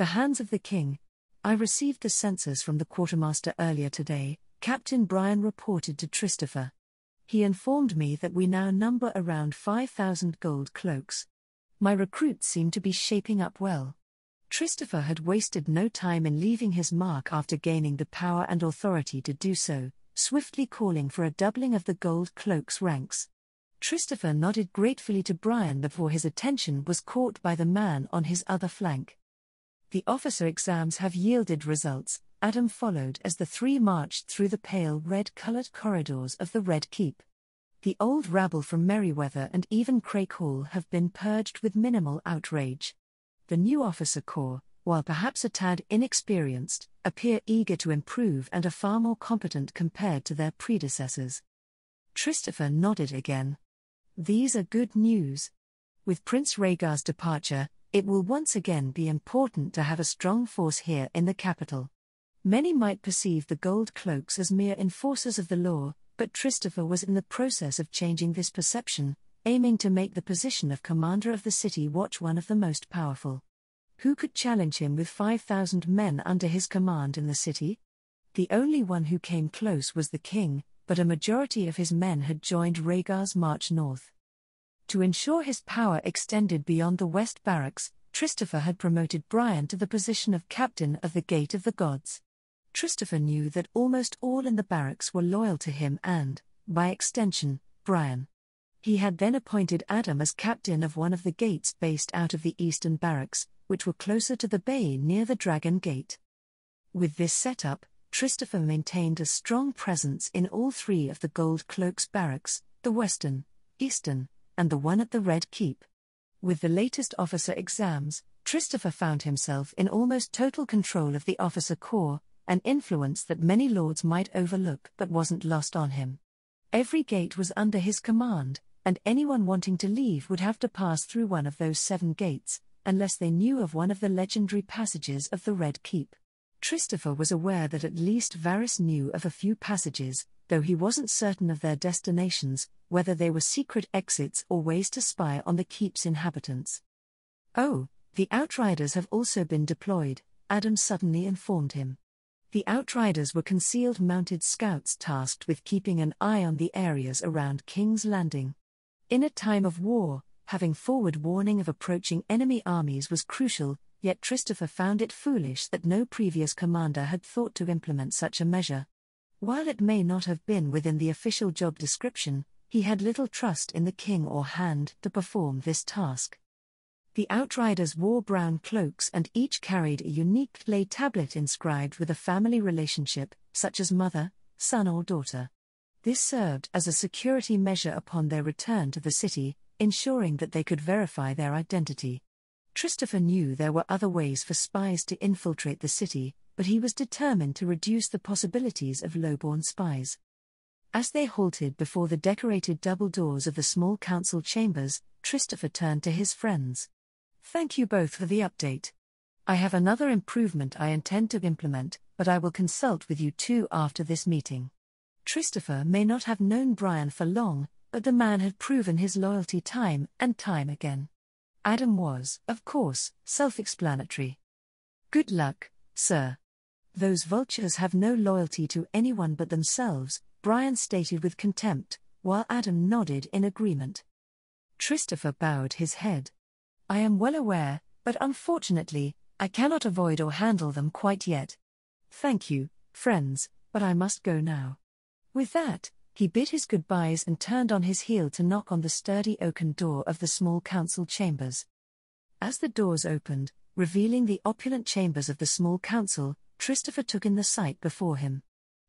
The hands of the king. I received the censers from the quartermaster earlier today, Captain Brian reported to Christopher. He informed me that we now number around 5,000 gold cloaks. My recruits seem to be shaping up well. Christopher had wasted no time in leaving his mark after gaining the power and authority to do so, swiftly calling for a doubling of the gold cloaks' ranks. Christopher nodded gratefully to Brian before his attention was caught by the man on his other flank. The officer exams have yielded results. Adam followed as the three marched through the pale red-colored corridors of the Red Keep. The old rabble from Merryweather and even Craighall have been purged with minimal outrage. The new officer corps, while perhaps a tad inexperienced, appear eager to improve and are far more competent compared to their predecessors. Christopher nodded again. These are good news. With Prince Rhaegar's departure, it will once again be important to have a strong force here in the capital. Many might perceive the gold cloaks as mere enforcers of the law, but Christopher was in the process of changing this perception, aiming to make the position of commander of the city watch one of the most powerful. Who could challenge him with 5,000 men under his command in the city? The only one who came close was the king, but a majority of his men had joined Rhaegar's march north. To ensure his power extended beyond the West Barracks, Christopher had promoted Brian to the position of captain of the Gate of the Gods. Christopher knew that almost all in the barracks were loyal to him and, by extension, Brian. He had then appointed Adam as captain of one of the gates based out of the eastern barracks, which were closer to the bay near the Dragon Gate. With this setup, Christopher maintained a strong presence in all three of the Gold Cloaks barracks, the western, eastern, and the one at the Red Keep. With the latest officer exams, Christopher found himself in almost total control of the officer corps, an influence that many lords might overlook but wasn't lost on him. Every gate was under his command, and anyone wanting to leave would have to pass through one of those 7 gates, unless they knew of one of the legendary passages of the Red Keep. Christopher was aware that at least Varys knew of a few passages, though he wasn't certain of their destinations, whether they were secret exits or ways to spy on the keep's inhabitants. "Oh, the Outriders have also been deployed," Adam suddenly informed him. The Outriders were concealed mounted scouts tasked with keeping an eye on the areas around King's Landing. In a time of war, having forward warning of approaching enemy armies was crucial, yet Christopher found it foolish that no previous commander had thought to implement such a measure. While it may not have been within the official job description, he had little trust in the king or hand to perform this task. The Outriders wore brown cloaks and each carried a unique clay tablet inscribed with a family relationship, such as mother, son or daughter. This served as a security measure upon their return to the city, ensuring that they could verify their identity. Christopher knew there were other ways for spies to infiltrate the city, but he was determined to reduce the possibilities of lowborn spies. As they halted before the decorated double doors of the small council chambers, Christopher turned to his friends. "Thank you both for the update. I have another improvement I intend to implement, but I will consult with you two after this meeting." Christopher may not have known Brian for long, but the man had proven his loyalty time and time again. Adam was, of course, self-explanatory. "Good luck, sir." "Those vultures have no loyalty to anyone but themselves," Brian stated with contempt, while Adam nodded in agreement. Christopher bowed his head. "I am well aware, but unfortunately, I cannot avoid or handle them quite yet. Thank you, friends, but I must go now." With that, he bid his goodbyes and turned on his heel to knock on the sturdy oaken door of the small council chambers. As the doors opened, revealing the opulent chambers of the small council, Christopher took in the sight before him.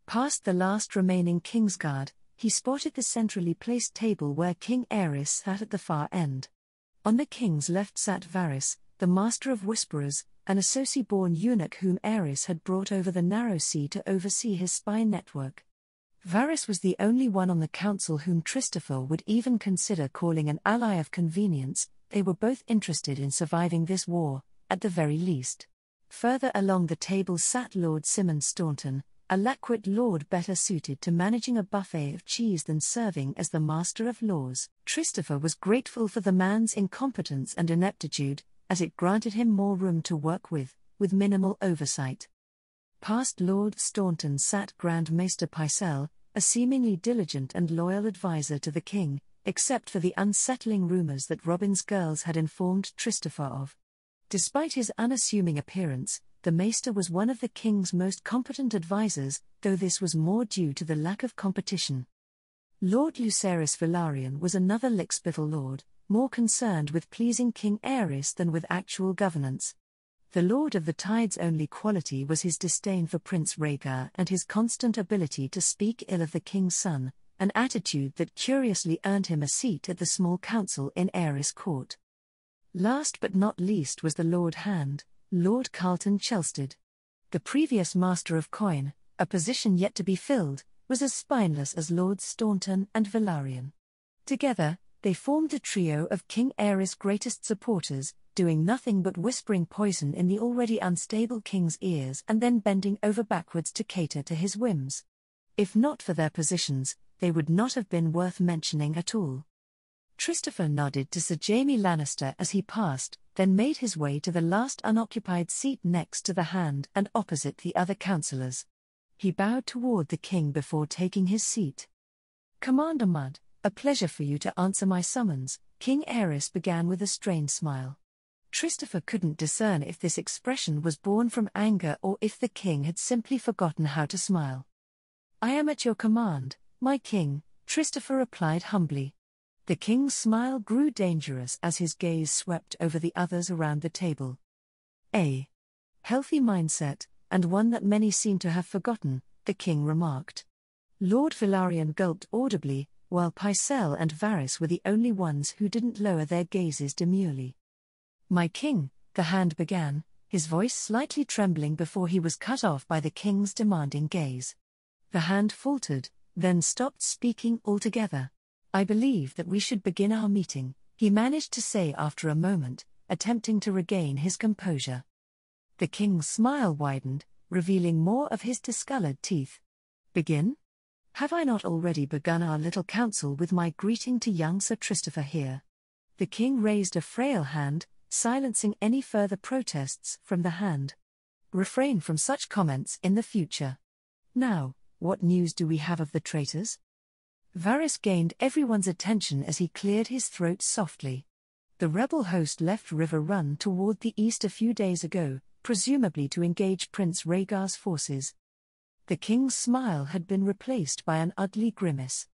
Past the last remaining Kingsguard, he spotted the centrally placed table where King Aerys sat at the far end. On the king's left sat Varys, the master of whisperers, an Associ-born eunuch whom Aerys had brought over the narrow sea to oversee his spy network. Varys was the only one on the council whom Christopher would even consider calling an ally of convenience. They were both interested in surviving this war, at the very least. Further along the table sat Lord Simon Staunton, a Laquit lord better suited to managing a buffet of cheese than serving as the master of laws. Christopher was grateful for the man's incompetence and ineptitude, as it granted him more room to work with, with minimal oversight. Past Lord Staunton sat Grand Maester Pycelle, a seemingly diligent and loyal advisor to the king, except for the unsettling rumors that Robin's girls had informed Christopher of. Despite his unassuming appearance, the Maester was one of the king's most competent advisors, though this was more due to the lack of competition. Lord Lucerys Velaryon was another lickspittle lord, more concerned with pleasing King Aerys than with actual governance. The Lord of the Tide's only quality was his disdain for Prince Rhaegar and his constant ability to speak ill of the king's son, an attitude that curiously earned him a seat at the small council in Aerys Court. Last but not least was the Lord Hand, Lord Carlton Chelsted. The previous Master of Coin, a position yet to be filled, was as spineless as Lords Staunton and Velaryon. Together, they formed the trio of King Aerys' greatest supporters, doing nothing but whispering poison in the already unstable king's ears and then bending over backwards to cater to his whims. If not for their positions, they would not have been worth mentioning at all. Christopher nodded to Sir Jaime Lannister as he passed, then made his way to the last unoccupied seat next to the Hand and opposite the other councillors. He bowed toward the king before taking his seat. "Commander Mudd, a pleasure for you to answer my summons," King Aerys began with a strained smile. Christopher couldn't discern if this expression was born from anger or if the king had simply forgotten how to smile. "I am at your command, my king," Christopher replied humbly. The king's smile grew dangerous as his gaze swept over the others around the table. "A healthy mindset, and one that many seem to have forgotten," the king remarked. Lord Velaryon gulped audibly, while Pycelle and Varys were the only ones who didn't lower their gazes demurely. "My king," the Hand began, his voice slightly trembling before he was cut off by the king's demanding gaze. The Hand faltered, then stopped speaking altogether. "I believe that we should begin our meeting," he managed to say after a moment, attempting to regain his composure. The king's smile widened, revealing more of his discolored teeth. "Begin? Have I not already begun our little council with my greeting to young Sir Christopher here?" The king raised a frail hand, silencing any further protests from the Hand. "Refrain from such comments in the future. Now, what news do we have of the traitors?" Varys gained everyone's attention as he cleared his throat softly. "The rebel host left River Run toward the east a few days ago, presumably to engage Prince Rhaegar's forces." The king's smile had been replaced by an ugly grimace.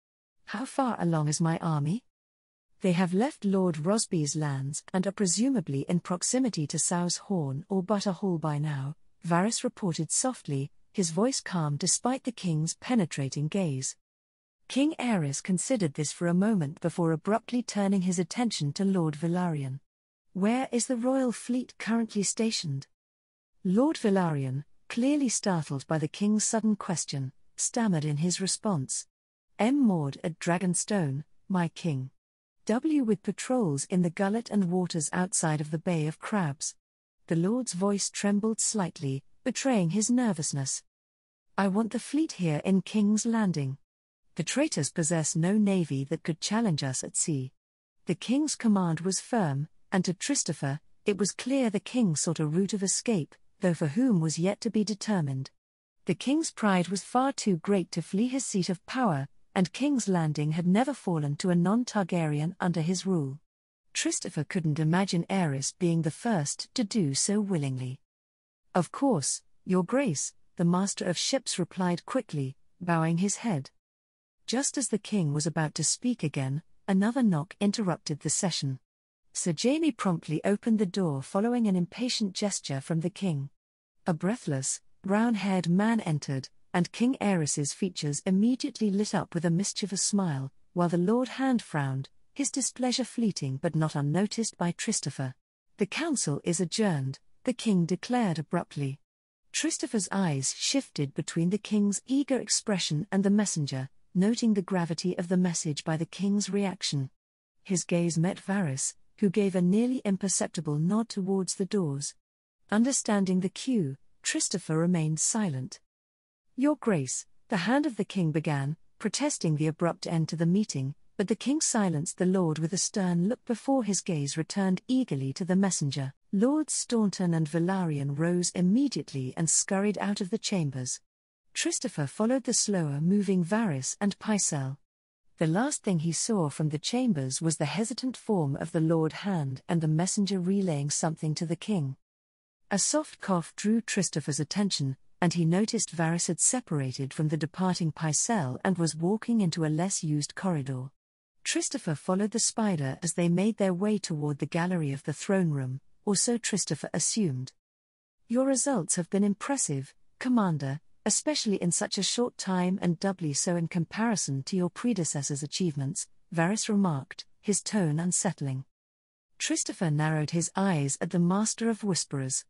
"How far along is my army?" "They have left Lord Rosby's lands and are presumably in proximity to Sow's Horn or Butter Hall by now," Varys reported softly, his voice calm despite the king's penetrating gaze. King Aerys considered this for a moment before abruptly turning his attention to Lord Velaryon. "Where is the royal fleet currently stationed?" Lord Velaryon, clearly startled by the king's sudden question, stammered in his response. Moored at Dragonstone, my king. With patrols in the gullet and waters outside of the Bay of Crabs." The lord's voice trembled slightly, betraying his nervousness. "I want the fleet here in King's Landing. The traitors possess no navy that could challenge us at sea." The king's command was firm, and to Christopher, it was clear the king sought a route of escape, though for whom was yet to be determined. The king's pride was far too great to flee his seat of power, and King's Landing had never fallen to a non-Targaryen under his rule. Christopher couldn't imagine Aerys being the first to do so willingly. "Of course, Your Grace," the Master of Ships replied quickly, bowing his head. Just as the king was about to speak again, another knock interrupted the session. Sir Jaime promptly opened the door following an impatient gesture from the king. A breathless, brown-haired man entered, and King Aerys's features immediately lit up with a mischievous smile, while the Lord Hand frowned, his displeasure fleeting but not unnoticed by Christopher. "The council is adjourned," the king declared abruptly. Christopher's eyes shifted between the king's eager expression and the messenger, noting the gravity of the message by the king's reaction. His gaze met Varys, who gave a nearly imperceptible nod towards the doors. Understanding the cue, Christopher remained silent. "Your Grace," the Hand of the king began, protesting the abrupt end to the meeting, but the king silenced the lord with a stern look before his gaze returned eagerly to the messenger. Lords Staunton and Valarian rose immediately and scurried out of the chambers. Christopher followed the slower-moving Varys and Pycelle. The last thing he saw from the chambers was the hesitant form of the Lord Hand and the messenger relaying something to the king. A soft cough drew Christopher's attention, and he noticed Varys had separated from the departing Pycelle and was walking into a less-used corridor. Christopher followed the spider as they made their way toward the gallery of the throne room, or so Christopher assumed. "Your results have been impressive, Commander, especially in such a short time and doubly so in comparison to your predecessor's achievements," Varys remarked, his tone unsettling. Christopher narrowed his eyes at the Master of Whisperers.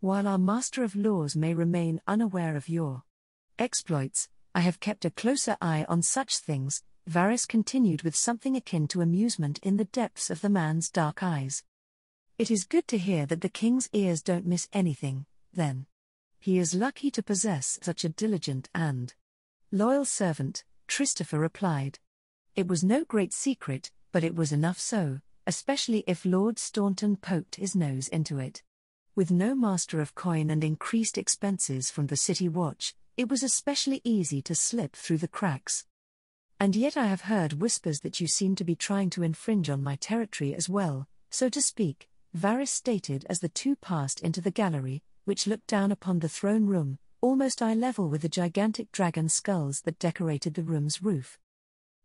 "While our Master of Laws may remain unaware of your exploits, I have kept a closer eye on such things," Varys continued with something akin to amusement in the depths of the man's dark eyes. "It is good to hear that the king's ears don't miss anything, then. He is lucky to possess such a diligent and loyal servant," Christopher replied. "It was no great secret, but it was enough so, especially if Lord Staunton poked his nose into it. With no master of coin and increased expenses from the City Watch, it was especially easy to slip through the cracks. And yet I have heard whispers that you seem to be trying to infringe on my territory as well, so to speak," Varys stated as the two passed into the gallery, which looked down upon the throne room, almost eye level with the gigantic dragon skulls that decorated the room's roof.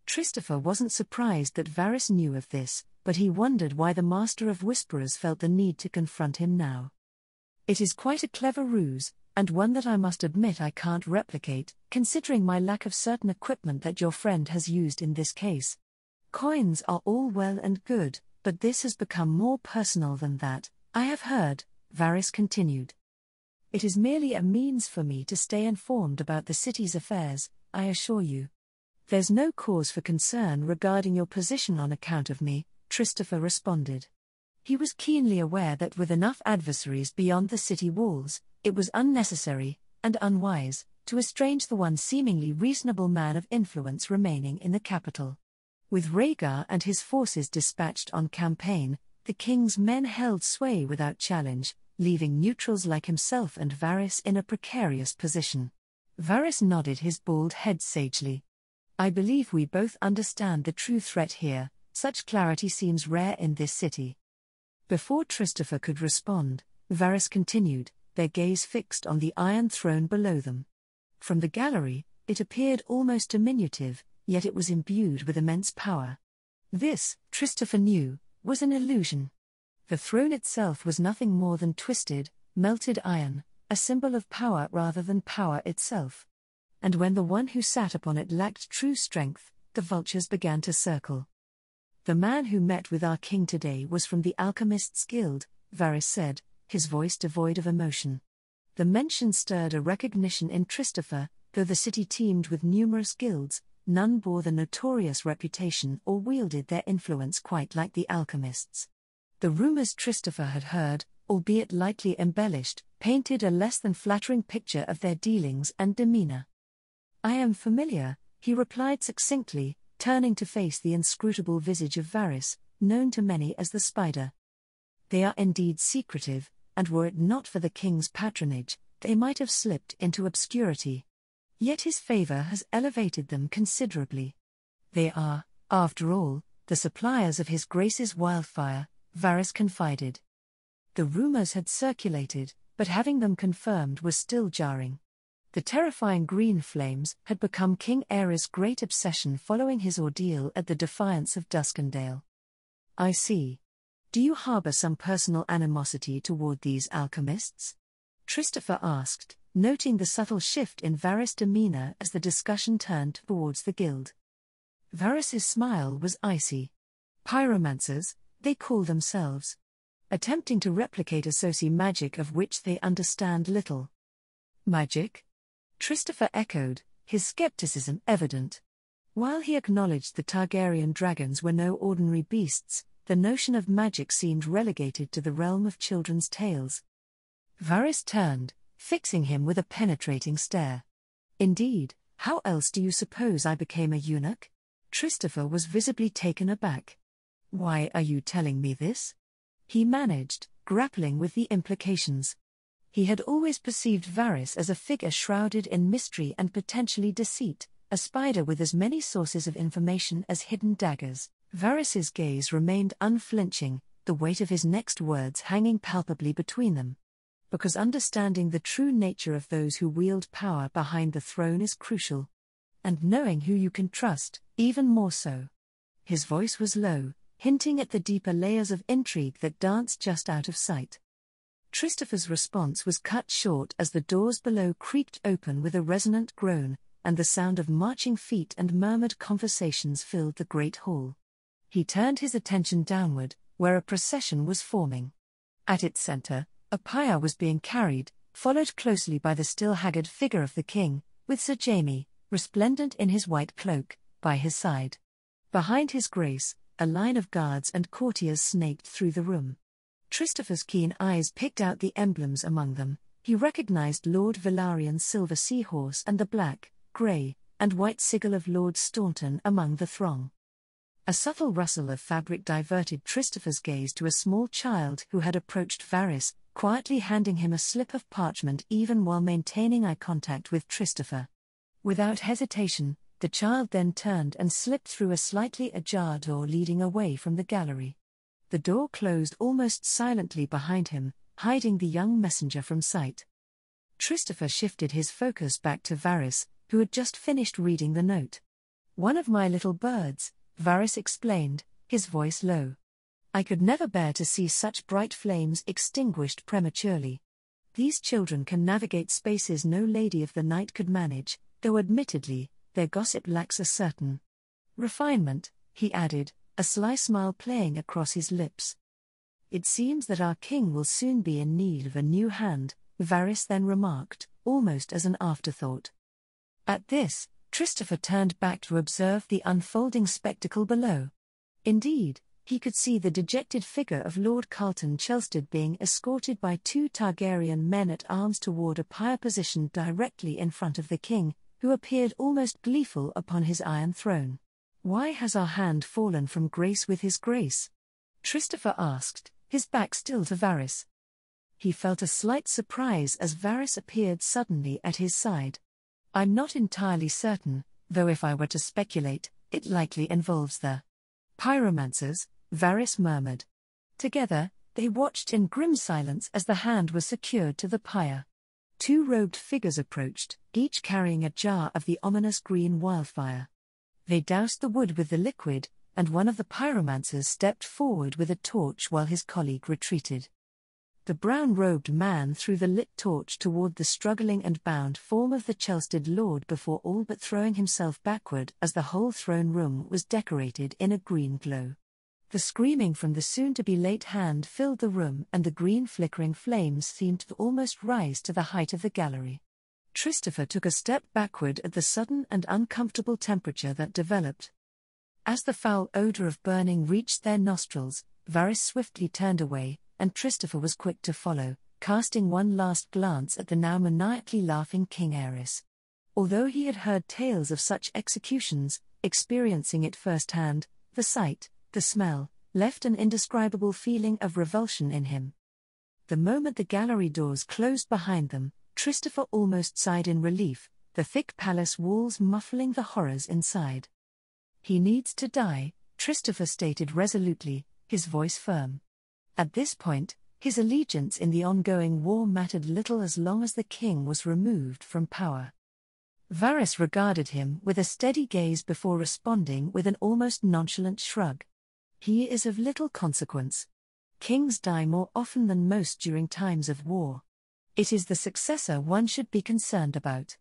Christopher wasn't surprised that Varys knew of this, but he wondered why the Master of Whisperers felt the need to confront him now. "It is quite a clever ruse, and one that I must admit I can't replicate, considering my lack of certain equipment that your friend has used in this case. Coins are all well and good, but this has become more personal than that, I have heard," Varys continued. "It is merely a means for me to stay informed about the city's affairs, I assure you. There's no cause for concern regarding your position on account of me," Christopher responded. He was keenly aware that with enough adversaries beyond the city walls, it was unnecessary, and unwise, to estrange the one seemingly reasonable man of influence remaining in the capital. With Rhaegar and his forces dispatched on campaign, the king's men held sway without challenge, leaving neutrals like himself and Varys in a precarious position. Varys nodded his bald head sagely. "I believe we both understand the true threat here. Such clarity seems rare in this city." Before Christopher could respond, Varys continued, their gaze fixed on the iron throne below them. From the gallery, it appeared almost diminutive, yet it was imbued with immense power. This, Christopher knew, was an illusion. The throne itself was nothing more than twisted, melted iron, a symbol of power rather than power itself. And when the one who sat upon it lacked true strength, the vultures began to circle. "The man who met with our king today was from the Alchemists' Guild," Varys said, his voice devoid of emotion. The mention stirred a recognition in Christopher, though the city teemed with numerous guilds, none bore the notorious reputation or wielded their influence quite like the alchemists. The rumors Christopher had heard, albeit lightly embellished, painted a less than flattering picture of their dealings and demeanor. "I am familiar," he replied succinctly, turning to face the inscrutable visage of Varys, known to many as the Spider. "They are indeed secretive, and were it not for the king's patronage, they might have slipped into obscurity. Yet his favor has elevated them considerably. They are, after all, the suppliers of his grace's wildfire," Varys confided. The rumors had circulated, but having them confirmed was still jarring. The terrifying green flames had become King Aerys' great obsession following his ordeal at the Defiance of Duskendale. "I see. Do you harbor some personal animosity toward these alchemists?" Christopher asked, noting the subtle shift in Varys' demeanor as the discussion turned towards the guild. Varys' smile was icy. "Pyromancers, they call themselves. Attempting to replicate Associ magic of which they understand little." "Magic?" Christopher echoed, his skepticism evident. While he acknowledged the Targaryen dragons were no ordinary beasts, the notion of magic seemed relegated to the realm of children's tales. Varys turned, fixing him with a penetrating stare. "Indeed, how else do you suppose I became a eunuch?" Christopher was visibly taken aback. "Why are you telling me this?" he managed, grappling with the implications. He had always perceived Varys as a figure shrouded in mystery and potentially deceit, a spider with as many sources of information as hidden daggers. Varys's gaze remained unflinching, the weight of his next words hanging palpably between them. Because understanding the true nature of those who wield power behind the throne is crucial. And knowing who you can trust, even more so. His voice was low, hinting at the deeper layers of intrigue that danced just out of sight. Christopher's response was cut short as the doors below creaked open with a resonant groan, and the sound of marching feet and murmured conversations filled the great hall. He turned his attention downward, where a procession was forming. At its center, a pyre was being carried, followed closely by the still haggard figure of the king, with Sir Jaime, resplendent in his white cloak, by his side. Behind his grace, a line of guards and courtiers snaked through the room. Christopher's keen eyes picked out the emblems among them. He recognized Lord Valarian's silver seahorse and the black, grey, and white sigil of Lord Staunton among the throng. A subtle rustle of fabric diverted Christopher's gaze to a small child who had approached Varys, quietly handing him a slip of parchment even while maintaining eye contact with Christopher. Without hesitation, the child then turned and slipped through a slightly ajar door leading away from the gallery. The door closed almost silently behind him, hiding the young messenger from sight. Christopher shifted his focus back to Varys, who had just finished reading the note. "One of my little birds," Varys explained, his voice low. "I could never bear to see such bright flames extinguished prematurely. These children can navigate spaces no lady of the night could manage, though admittedly, their gossip lacks a certain refinement," he added, a sly smile playing across his lips. "It seems that our king will soon be in need of a new hand," Varys then remarked, almost as an afterthought. At this, Christopher turned back to observe the unfolding spectacle below. Indeed, he could see the dejected figure of Lord Carlton Chelstead being escorted by 2 Targaryen men-at-arms toward a pyre positioned directly in front of the king, who appeared almost gleeful upon his iron throne. "Why has our hand fallen from grace with his grace?" Christopher asked, his back still to Varys. He felt a slight surprise as Varys appeared suddenly at his side. "I'm not entirely certain, though if I were to speculate, it likely involves the pyromancers," Varys murmured. Together, they watched in grim silence as the hand was secured to the pyre. 2 robed figures approached, each carrying a jar of the ominous green wildfire. They doused the wood with the liquid, and one of the pyromancers stepped forward with a torch while his colleague retreated. The brown-robed man threw the lit torch toward the struggling and bound form of the Chelstead lord before all but throwing himself backward as the whole throne room was decorated in a green glow. The screaming from the soon-to-be-late hand filled the room and the green flickering flames seemed to almost rise to the height of the gallery. Christopher took a step backward at the sudden and uncomfortable temperature that developed. As the foul odor of burning reached their nostrils, Varys swiftly turned away, and Christopher was quick to follow, casting one last glance at the now maniacally laughing King Aerys. Although he had heard tales of such executions, experiencing it firsthand, the sight, the smell, left an indescribable feeling of revulsion in him. The moment the gallery doors closed behind them, Christopher almost sighed in relief, the thick palace walls muffling the horrors inside. "He needs to die," Christopher stated resolutely, his voice firm. At this point, his allegiance in the ongoing war mattered little as long as the king was removed from power. Varys regarded him with a steady gaze before responding with an almost nonchalant shrug. "He is of little consequence. Kings die more often than most during times of war. It is the successor one should be concerned about."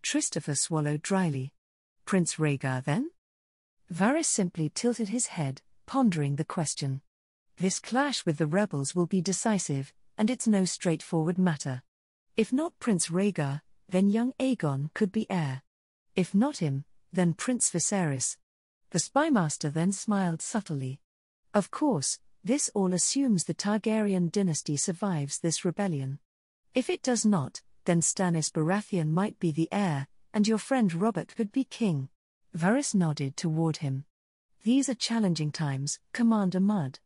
Christopher swallowed dryly. "Prince Rhaegar then?" Varys simply tilted his head, pondering the question. "This clash with the rebels will be decisive, and it's no straightforward matter. If not Prince Rhaegar, then young Aegon could be heir. If not him, then Prince Viserys." The spymaster then smiled subtly. "Of course, this all assumes the Targaryen dynasty survives this rebellion. If it does not, then Stannis Baratheon might be the heir, and your friend Robert could be king." Varys nodded toward him. "These are challenging times, Commander Mudd.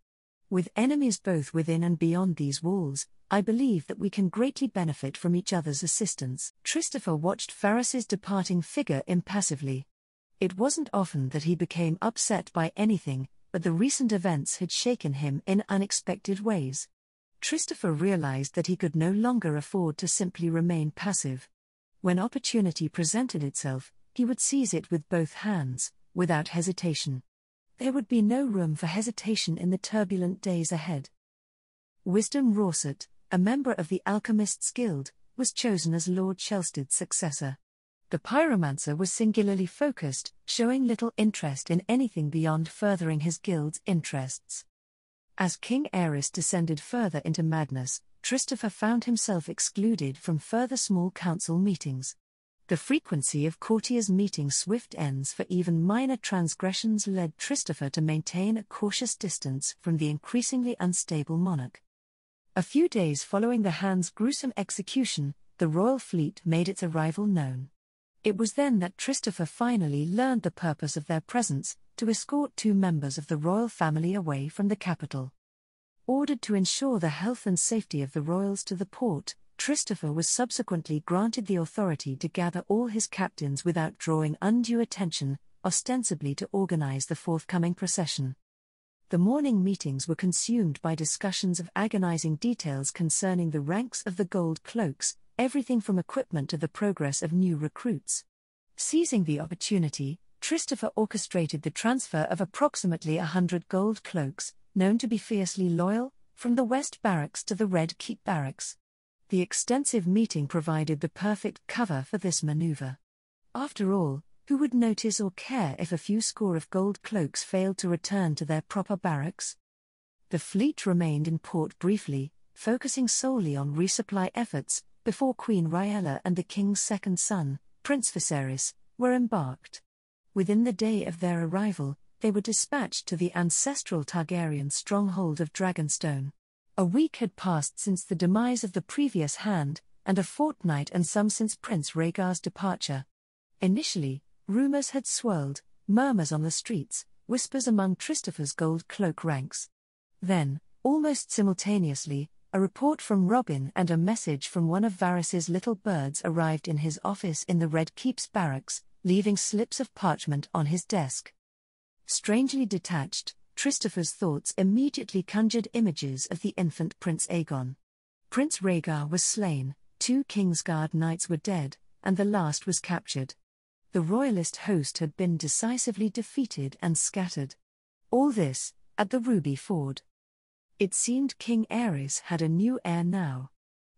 With enemies both within and beyond these walls, I believe that we can greatly benefit from each other's assistance." Christopher watched Ferris's departing figure impassively. It wasn't often that he became upset by anything, but the recent events had shaken him in unexpected ways. Christopher realized that he could no longer afford to simply remain passive. When opportunity presented itself, he would seize it with both hands, without hesitation. There would be no room for hesitation in the turbulent days ahead. Wisdom Rawsett, a member of the Alchemists' Guild, was chosen as Lord Chelstead's successor. The pyromancer was singularly focused, showing little interest in anything beyond furthering his guild's interests. As King Aerys descended further into madness, Christopher found himself excluded from further small council meetings. The frequency of courtiers meeting swift ends for even minor transgressions led Christopher to maintain a cautious distance from the increasingly unstable monarch. A few days following the Hand's gruesome execution, the royal fleet made its arrival known. It was then that Christopher finally learned the purpose of their presence: to escort 2 members of the royal family away from the capital. Ordered to ensure the health and safety of the royals to the port, Christopher was subsequently granted the authority to gather all his captains without drawing undue attention, ostensibly to organize the forthcoming procession. The morning meetings were consumed by discussions of agonizing details concerning the ranks of the gold cloaks, everything from equipment to the progress of new recruits. Seizing the opportunity, Christopher orchestrated the transfer of approximately 100 gold cloaks, known to be fiercely loyal, from the West Barracks to the Red Keep Barracks. The extensive meeting provided the perfect cover for this maneuver. After all, who would notice or care if a few score of gold cloaks failed to return to their proper barracks? The fleet remained in port briefly, focusing solely on resupply efforts, before Queen Rhaella and the king's second son, Prince Viserys, were embarked. Within the day of their arrival, they were dispatched to the ancestral Targaryen stronghold of Dragonstone. A week had passed since the demise of the previous Hand, and a fortnight and some since Prince Rhaegar's departure. Initially, rumors had swirled, murmurs on the streets, whispers among Christopher's gold cloak ranks. Then, almost simultaneously, a report from Robin and a message from one of Varys's little birds arrived in his office in the Red Keep's barracks, leaving slips of parchment on his desk. Strangely detached, Christopher's thoughts immediately conjured images of the infant Prince Aegon. Prince Rhaegar was slain, 2 Kingsguard knights were dead, and the last was captured. The royalist host had been decisively defeated and scattered. All this, at the Ruby Ford. It seemed King Aerys had a new heir now.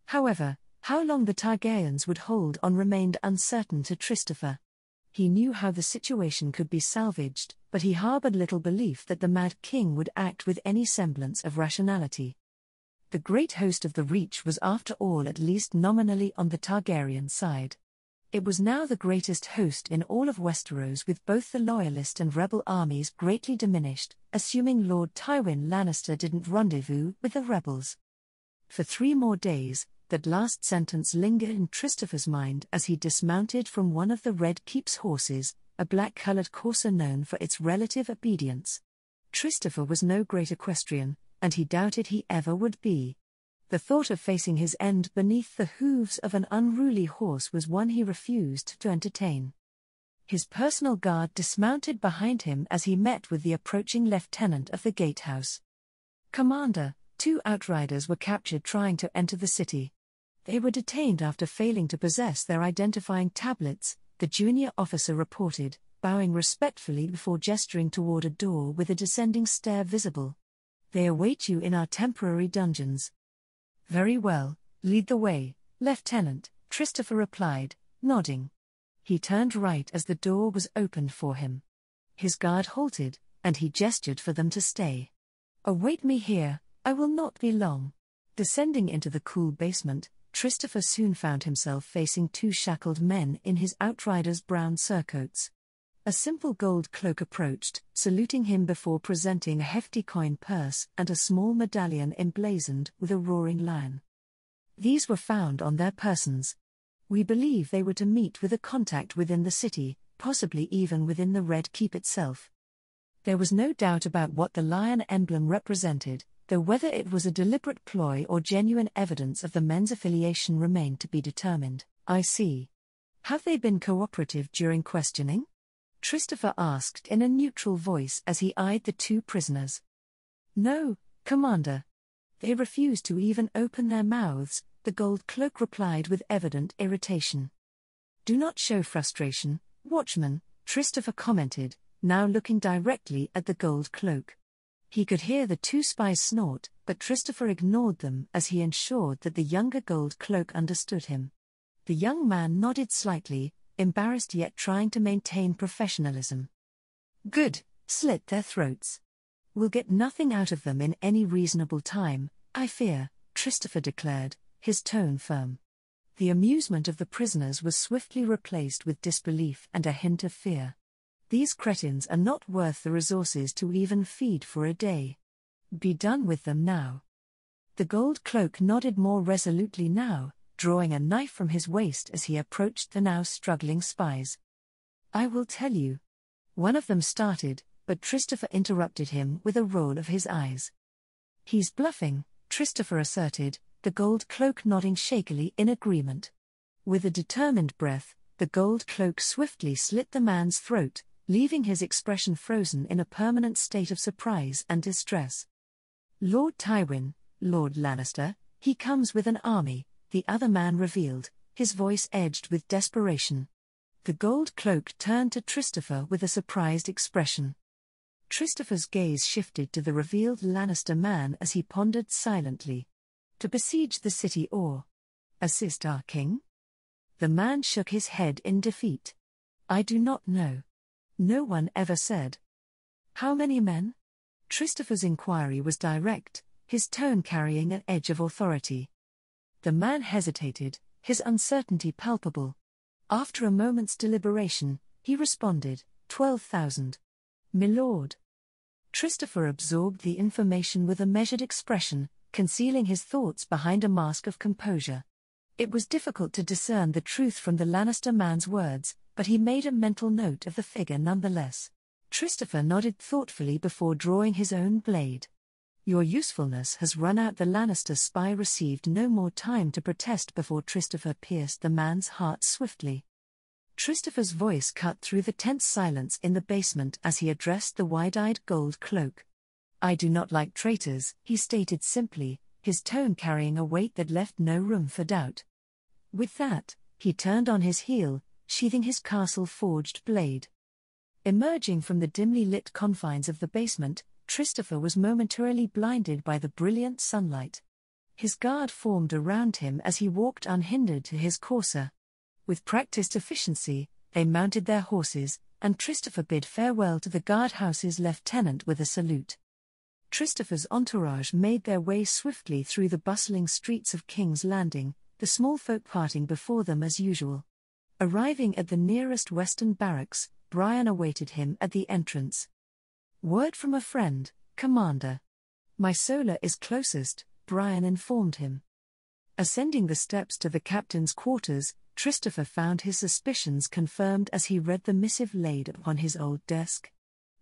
However, how long the Targaryens would hold on remained uncertain to Christopher. He knew how the situation could be salvaged, but he harbored little belief that the Mad King would act with any semblance of rationality. The great host of the Reach was after all at least nominally on the Targaryen side. It was now the greatest host in all of Westeros, with both the loyalist and rebel armies greatly diminished, assuming Lord Tywin Lannister didn't rendezvous with the rebels. For 3 more days, that last sentence lingered in Christopher's mind as he dismounted from one of the Red Keep's horses, a black-coloured courser known for its relative obedience. Christopher was no great equestrian, and he doubted he ever would be. The thought of facing his end beneath the hooves of an unruly horse was one he refused to entertain. His personal guard dismounted behind him as he met with the approaching lieutenant of the gatehouse. "Commander, 2 outriders were captured trying to enter the city. They were detained after failing to possess their identifying tablets," the junior officer reported, bowing respectfully before gesturing toward a door with a descending stair visible. "They await you in our temporary dungeons." "Very well, lead the way, Lieutenant," Christopher replied, nodding. He turned right as the door was opened for him. His guard halted, and he gestured for them to stay. "Await me here, I will not be long." Descending into the cool basement, Christopher soon found himself facing 2 shackled men in his outriders' brown surcoats. A simple gold cloak approached, saluting him before presenting a hefty coin purse and a small medallion emblazoned with a roaring lion. These were found on their persons. "We believe they were to meet with a contact within the city, possibly even within the Red Keep itself." There was no doubt about what the lion emblem represented. though whether it was a deliberate ploy or genuine evidence of the men's affiliation remained to be determined. I see. Have they been cooperative during questioning? Christopher asked in a neutral voice as he eyed the two prisoners. No, Commander. They refused to even open their mouths, the gold cloak replied with evident irritation. Do not show frustration, watchman, Christopher commented, now looking directly at the gold cloak. He could hear the two spies snort, but Christopher ignored them as he ensured that the younger gold cloak understood him. The young man nodded slightly, embarrassed yet trying to maintain professionalism. Good, slit their throats. We'll get nothing out of them in any reasonable time, I fear, Christopher declared, his tone firm. The amusement of the prisoners was swiftly replaced with disbelief and a hint of fear. These cretins are not worth the resources to even feed for a day. Be done with them now. The gold cloak nodded more resolutely now, drawing a knife from his waist as he approached the now struggling spies. I will tell you. One of them started, but Christopher interrupted him with a roll of his eyes. He's bluffing, Christopher asserted, the gold cloak nodding shakily in agreement. With a determined breath, the gold cloak swiftly slit the man's throat, leaving his expression frozen in a permanent state of surprise and distress. Lord Tywin, Lord Lannister, he comes with an army, the other man revealed, his voice edged with desperation. The gold cloak turned to Christopher with a surprised expression. Christopher's gaze shifted to the revealed Lannister man as he pondered silently. To besiege the city or assist our king? The man shook his head in defeat. I do not know. No one ever said. How many men? Christopher's inquiry was direct, his tone carrying an edge of authority. The man hesitated, his uncertainty palpable. After a moment's deliberation, he responded, 12,000. Milord. Christopher absorbed the information with a measured expression, concealing his thoughts behind a mask of composure. It was difficult to discern the truth from the Lannister man's words, but he made a mental note of the figure nonetheless. Christopher nodded thoughtfully before drawing his own blade. Your usefulness has run out. The Lannister spy received no more time to protest before Christopher pierced the man's heart swiftly. Christopher's voice cut through the tense silence in the basement as he addressed the wide-eyed gold cloak. I do not like traitors, he stated simply, his tone carrying a weight that left no room for doubt. With that, he turned on his heel, sheathing his castle-forged blade. Emerging from the dimly lit confines of the basement, Christopher was momentarily blinded by the brilliant sunlight. His guard formed around him as he walked unhindered to his courser. With practiced efficiency, they mounted their horses, and Christopher bid farewell to the guardhouse's lieutenant with a salute. Christopher's entourage made their way swiftly through the bustling streets of King's Landing, the small folk parting before them as usual. Arriving at the nearest western barracks, Brian awaited him at the entrance. Word from a friend, Commander. My solar is closest, Brian informed him. Ascending the steps to the captain's quarters, Christopher found his suspicions confirmed as he read the missive laid upon his old desk.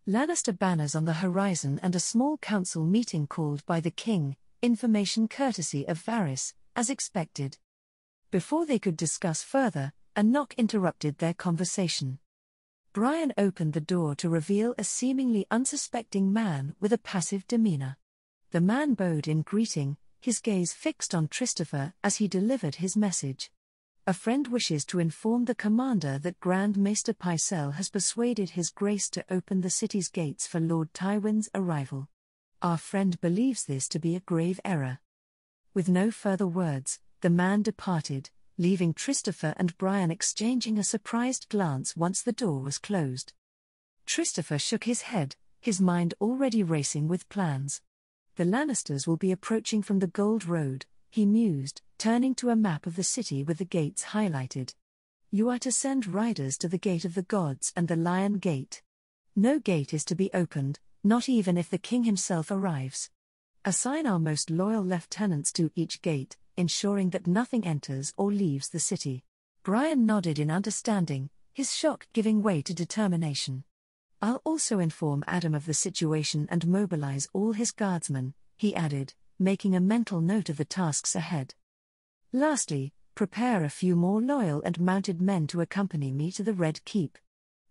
Lannister banners on the horizon and a small council meeting called by the king, information courtesy of Varys, as expected. Before they could discuss further, a knock interrupted their conversation. Brian opened the door to reveal a seemingly unsuspecting man with a passive demeanor. The man bowed in greeting, his gaze fixed on Christopher as he delivered his message. A friend wishes to inform the commander that Grand Maester Pycelle has persuaded his grace to open the city's gates for Lord Tywin's arrival. Our friend believes this to be a grave error. With no further words, the man departed, leaving Christopher and Brian exchanging a surprised glance once the door was closed. Christopher shook his head, his mind already racing with plans. The Lannisters will be approaching from the Gold Road, he mused, turning to a map of the city with the gates highlighted. You are to send riders to the Gate of the Gods and the Lion Gate. No gate is to be opened, not even if the king himself arrives. Assign our most loyal lieutenants to each gate, ensuring that nothing enters or leaves the city. Brian nodded in understanding, his shock giving way to determination. I'll also inform Adam of the situation and mobilize all his guardsmen, he added, making a mental note of the tasks ahead. Lastly, prepare a few more loyal and mounted men to accompany me to the Red Keep.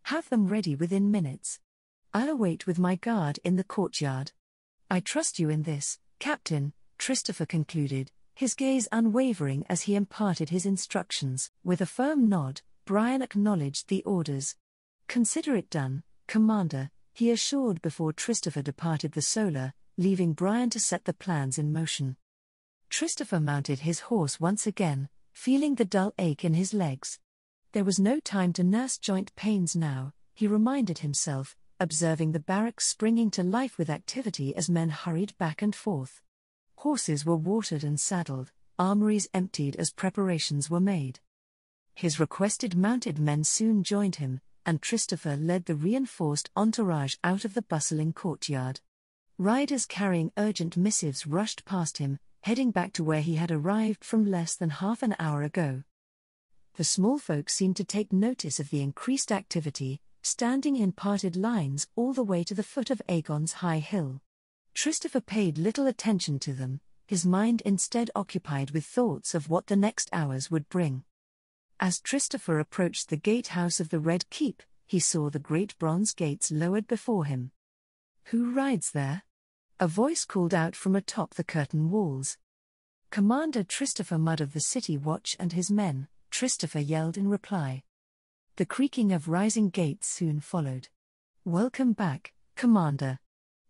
Have them ready within minutes. I'll await with my guard in the courtyard. I trust you in this, Captain, Christopher concluded, his gaze unwavering as he imparted his instructions. With a firm nod, Brian acknowledged the orders. Consider it done, Commander, he assured before Christopher departed the Solar, leaving Brian to set the plans in motion. Christopher mounted his horse once again, feeling the dull ache in his legs. There was no time to nurse joint pains now, he reminded himself, observing the barracks springing to life with activity as men hurried back and forth. Horses were watered and saddled, armories emptied as preparations were made. His requested mounted men soon joined him, and Christopher led the reinforced entourage out of the bustling courtyard. Riders carrying urgent missives rushed past him, heading back to where he had arrived from less than half an hour ago. The small folk seemed to take notice of the increased activity, standing in parted lines all the way to the foot of Aegon's high hill. Christopher paid little attention to them, his mind instead occupied with thoughts of what the next hours would bring. As Christopher approached the gatehouse of the Red Keep, he saw the great bronze gates lowered before him. "Who rides there?" a voice called out from atop the curtain walls. "Commander Christopher Mudd of the City Watch and his men," Christopher yelled in reply. The creaking of rising gates soon followed. "Welcome back, Commander."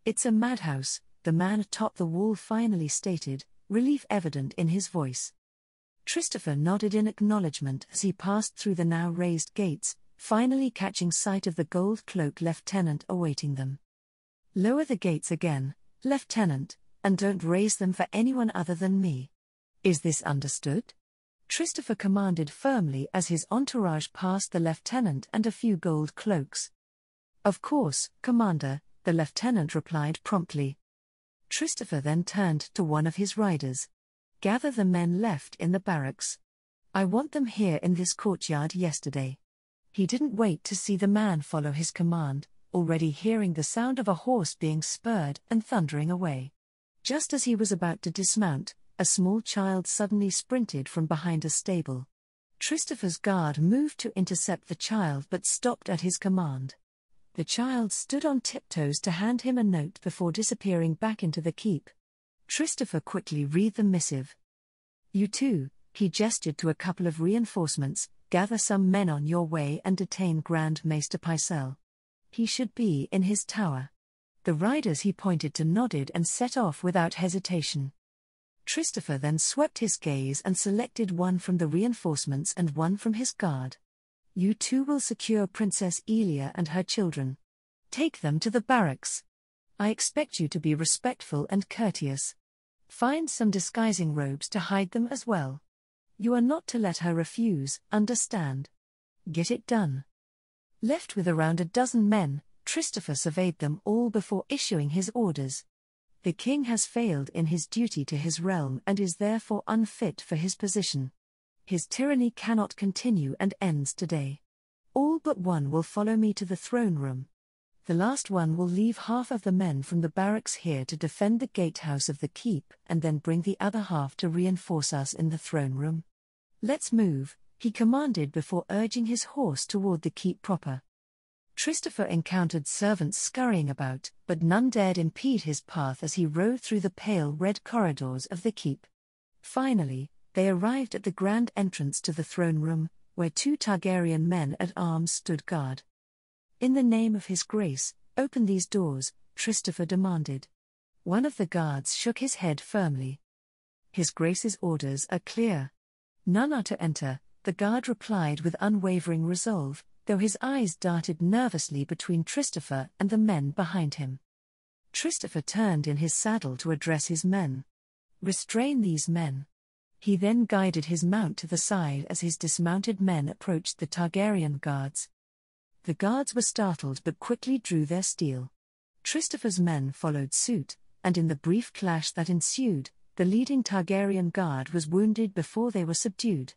"It's a madhouse," the man atop the wall finally stated, relief evident in his voice. Christopher nodded in acknowledgement as he passed through the now raised gates, finally catching sight of the gold-cloaked lieutenant awaiting them. "Lower the gates again, Lieutenant, and don't raise them for anyone other than me. Is this understood?" Christopher commanded firmly as his entourage passed the lieutenant and a few gold cloaks. "Of course, Commander," the lieutenant replied promptly. Christopher then turned to one of his riders. "Gather the men left in the barracks. I want them here in this courtyard yesterday." He didn't wait to see the man follow his command, already hearing the sound of a horse being spurred and thundering away. Just as he was about to dismount, a small child suddenly sprinted from behind a stable. Christopher's guard moved to intercept the child but stopped at his command. The child stood on tiptoes to hand him a note before disappearing back into the keep. Christopher quickly read the missive. "You too," he gestured to a couple of reinforcements, "gather some men on your way and detain Grand Maester Pycelle. He should be in his tower." The riders he pointed to nodded and set off without hesitation. Christopher then swept his gaze and selected one from the reinforcements and one from his guard. "You two will secure Princess Elia and her children. Take them to the barracks. I expect you to be respectful and courteous. Find some disguising robes to hide them as well. You are not to let her refuse, understand? Get it done." Left with around a dozen men, Christopher surveyed them all before issuing his orders. The king has failed in his duty to his realm and is therefore unfit for his position. His tyranny cannot continue and ends today. All but one will follow me to the throne room. The last one will leave half of the men from the barracks here to defend the gatehouse of the keep and then bring the other half to reinforce us in the throne room. Let's move, he commanded before urging his horse toward the keep proper. Christopher encountered servants scurrying about, but none dared impede his path as he rode through the pale red corridors of the keep. Finally, they arrived at the grand entrance to the throne room, where 2 Targaryen men-at-arms stood guard. "In the name of His Grace, open these doors," Christopher demanded. One of the guards shook his head firmly. "His Grace's orders are clear. None are to enter," the guard replied with unwavering resolve, though his eyes darted nervously between Christopher and the men behind him. Christopher turned in his saddle to address his men. "Restrain these men." He then guided his mount to the side as his dismounted men approached the Targaryen guards. The guards were startled but quickly drew their steel. Christopher's men followed suit, and in the brief clash that ensued, the leading Targaryen guard was wounded before they were subdued.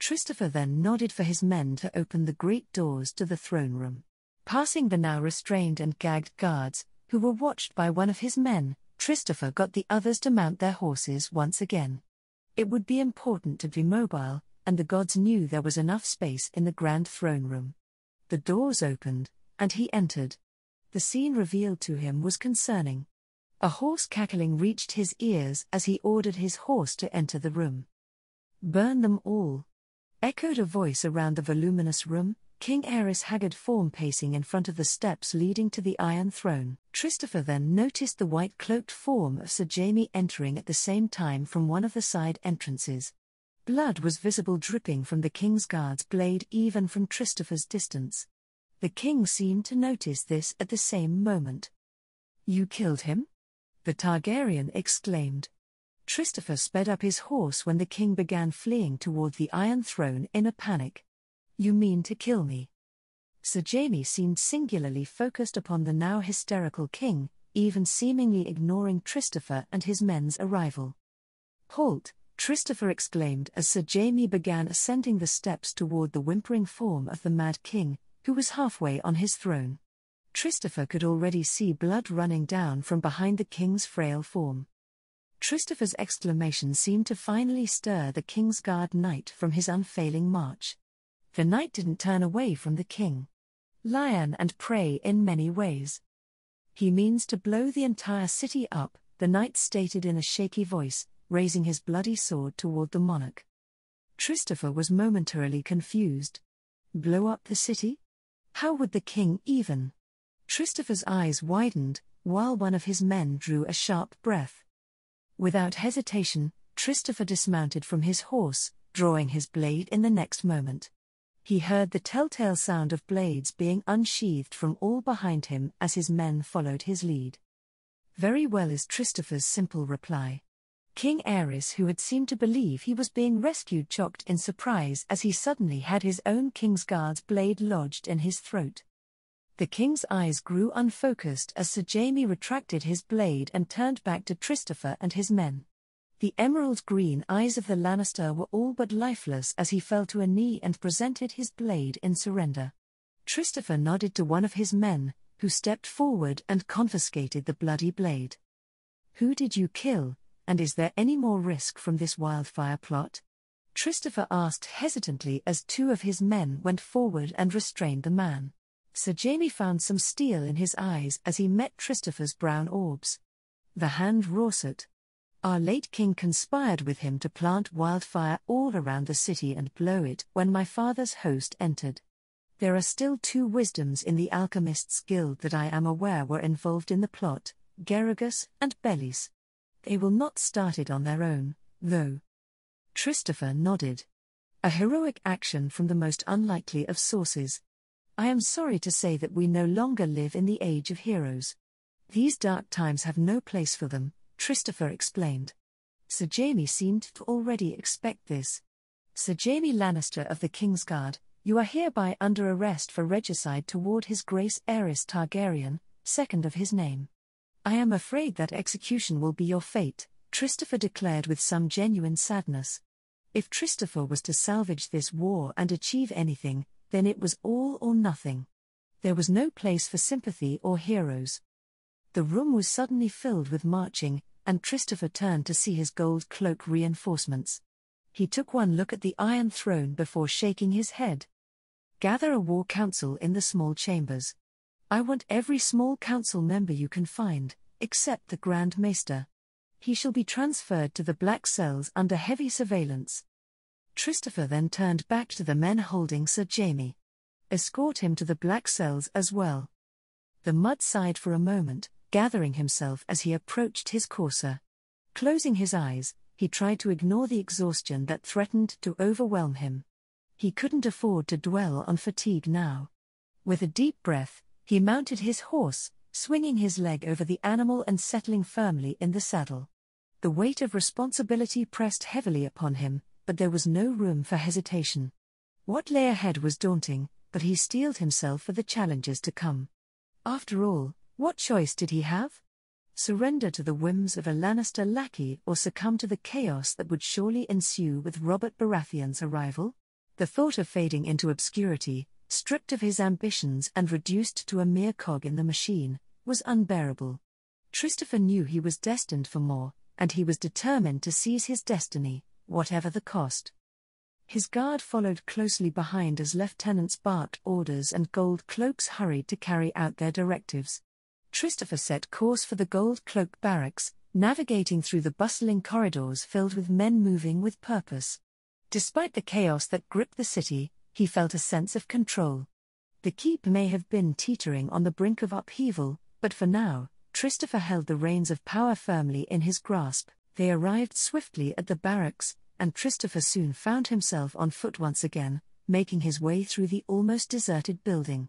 Christopher then nodded for his men to open the great doors to the throne room. Passing the now restrained and gagged guards, who were watched by one of his men, Christopher got the others to mount their horses once again. It would be important to be mobile, and the gods knew there was enough space in the grand throne room. The doors opened, and he entered. The scene revealed to him was concerning. A hoarse cackling reached his ears as he ordered his horse to enter the room. "Burn them all," echoed a voice around the voluminous room, King Aerys' haggard form pacing in front of the steps leading to the Iron Throne. Christopher then noticed the white-cloaked form of Sir Jaime entering at the same time from one of the side entrances. Blood was visible dripping from the King's Guard's blade even from Christopher's distance. The King seemed to notice this at the same moment. "You killed him?" the Targaryen exclaimed. Christopher sped up his horse when the King began fleeing toward the Iron Throne in a panic. "You mean to kill me?" Sir Jaime seemed singularly focused upon the now hysterical King, even seemingly ignoring Christopher and his men's arrival. "Halt!" Christopher exclaimed as Sir Jaime began ascending the steps toward the whimpering form of the Mad King, who was halfway on his throne. Christopher could already see blood running down from behind the King's frail form. Christopher's exclamation seemed to finally stir the King's Guard knight from his unfailing march. The knight didn't turn away from the King. Lion and prey in many ways. "He means to blow the entire city up," the knight stated in a shaky voice, raising his bloody sword toward the monarch. Christopher was momentarily confused. Blow up the city? How would the King even? Christopher's eyes widened, while one of his men drew a sharp breath. Without hesitation, Christopher dismounted from his horse, drawing his blade in the next moment. He heard the telltale sound of blades being unsheathed from all behind him as his men followed his lead. "Very well," is Christopher's simple reply. King Aerys, who had seemed to believe he was being rescued, chocked in surprise as he suddenly had his own King's Guard's blade lodged in his throat. The King's eyes grew unfocused as Sir Jaime retracted his blade and turned back to Christopher and his men. The emerald green eyes of the Lannister were all but lifeless as he fell to a knee and presented his blade in surrender. Christopher nodded to one of his men, who stepped forward and confiscated the bloody blade. "Who did you kill, and is there any more risk from this wildfire plot?" Christopher asked hesitantly as two of his men went forward and restrained the man. Sir Jaime found some steel in his eyes as he met Christopher's brown orbs. "The Hand Rorsut. Our late king conspired with him to plant wildfire all around the city and blow it when my father's host entered. There are still 2 wisdoms in the Alchemists' Guild that I am aware were involved in the plot, Gerrigus and Belis. They will not start it on their own, though." Christopher nodded. "A heroic action from the most unlikely of sources. I am sorry to say that we no longer live in the age of heroes. These dark times have no place for them," Christopher explained. Sir Jaime seemed to already expect this. "Sir Jaime Lannister of the King's Guard, you are hereby under arrest for regicide toward His Grace Aerys Targaryen, second of his name. I am afraid that execution will be your fate," Christopher declared with some genuine sadness. If Christopher was to salvage this war and achieve anything, then it was all or nothing. There was no place for sympathy or heroes. The room was suddenly filled with marching, and Christopher turned to see his gold cloak reinforcements. He took one look at the Iron Throne before shaking his head. "Gather a war council in the small chambers. I want every small council member you can find, except the Grand Maester. He shall be transferred to the Black Cells under heavy surveillance." Christopher then turned back to the men holding Sir Jaime. "Escort him to the Black Cells as well." The Mud sighed for a moment, gathering himself as he approached his courser. Closing his eyes, he tried to ignore the exhaustion that threatened to overwhelm him. He couldn't afford to dwell on fatigue now. With a deep breath, he mounted his horse, swinging his leg over the animal and settling firmly in the saddle. The weight of responsibility pressed heavily upon him, but there was no room for hesitation. What lay ahead was daunting, but he steeled himself for the challenges to come. After all, what choice did he have? Surrender to the whims of a Lannister lackey or succumb to the chaos that would surely ensue with Robert Baratheon's arrival? The thought of fading into obscurity, stripped of his ambitions and reduced to a mere cog in the machine, was unbearable. Christopher knew he was destined for more, and he was determined to seize his destiny, whatever the cost. His guard followed closely behind as lieutenants barked orders and gold cloaks hurried to carry out their directives. Christopher set course for the Gold Cloak barracks, navigating through the bustling corridors filled with men moving with purpose. Despite the chaos that gripped the city, he felt a sense of control. The keep may have been teetering on the brink of upheaval, but for now, Christopher held the reins of power firmly in his grasp. They arrived swiftly at the barracks, and Christopher soon found himself on foot once again, making his way through the almost deserted building.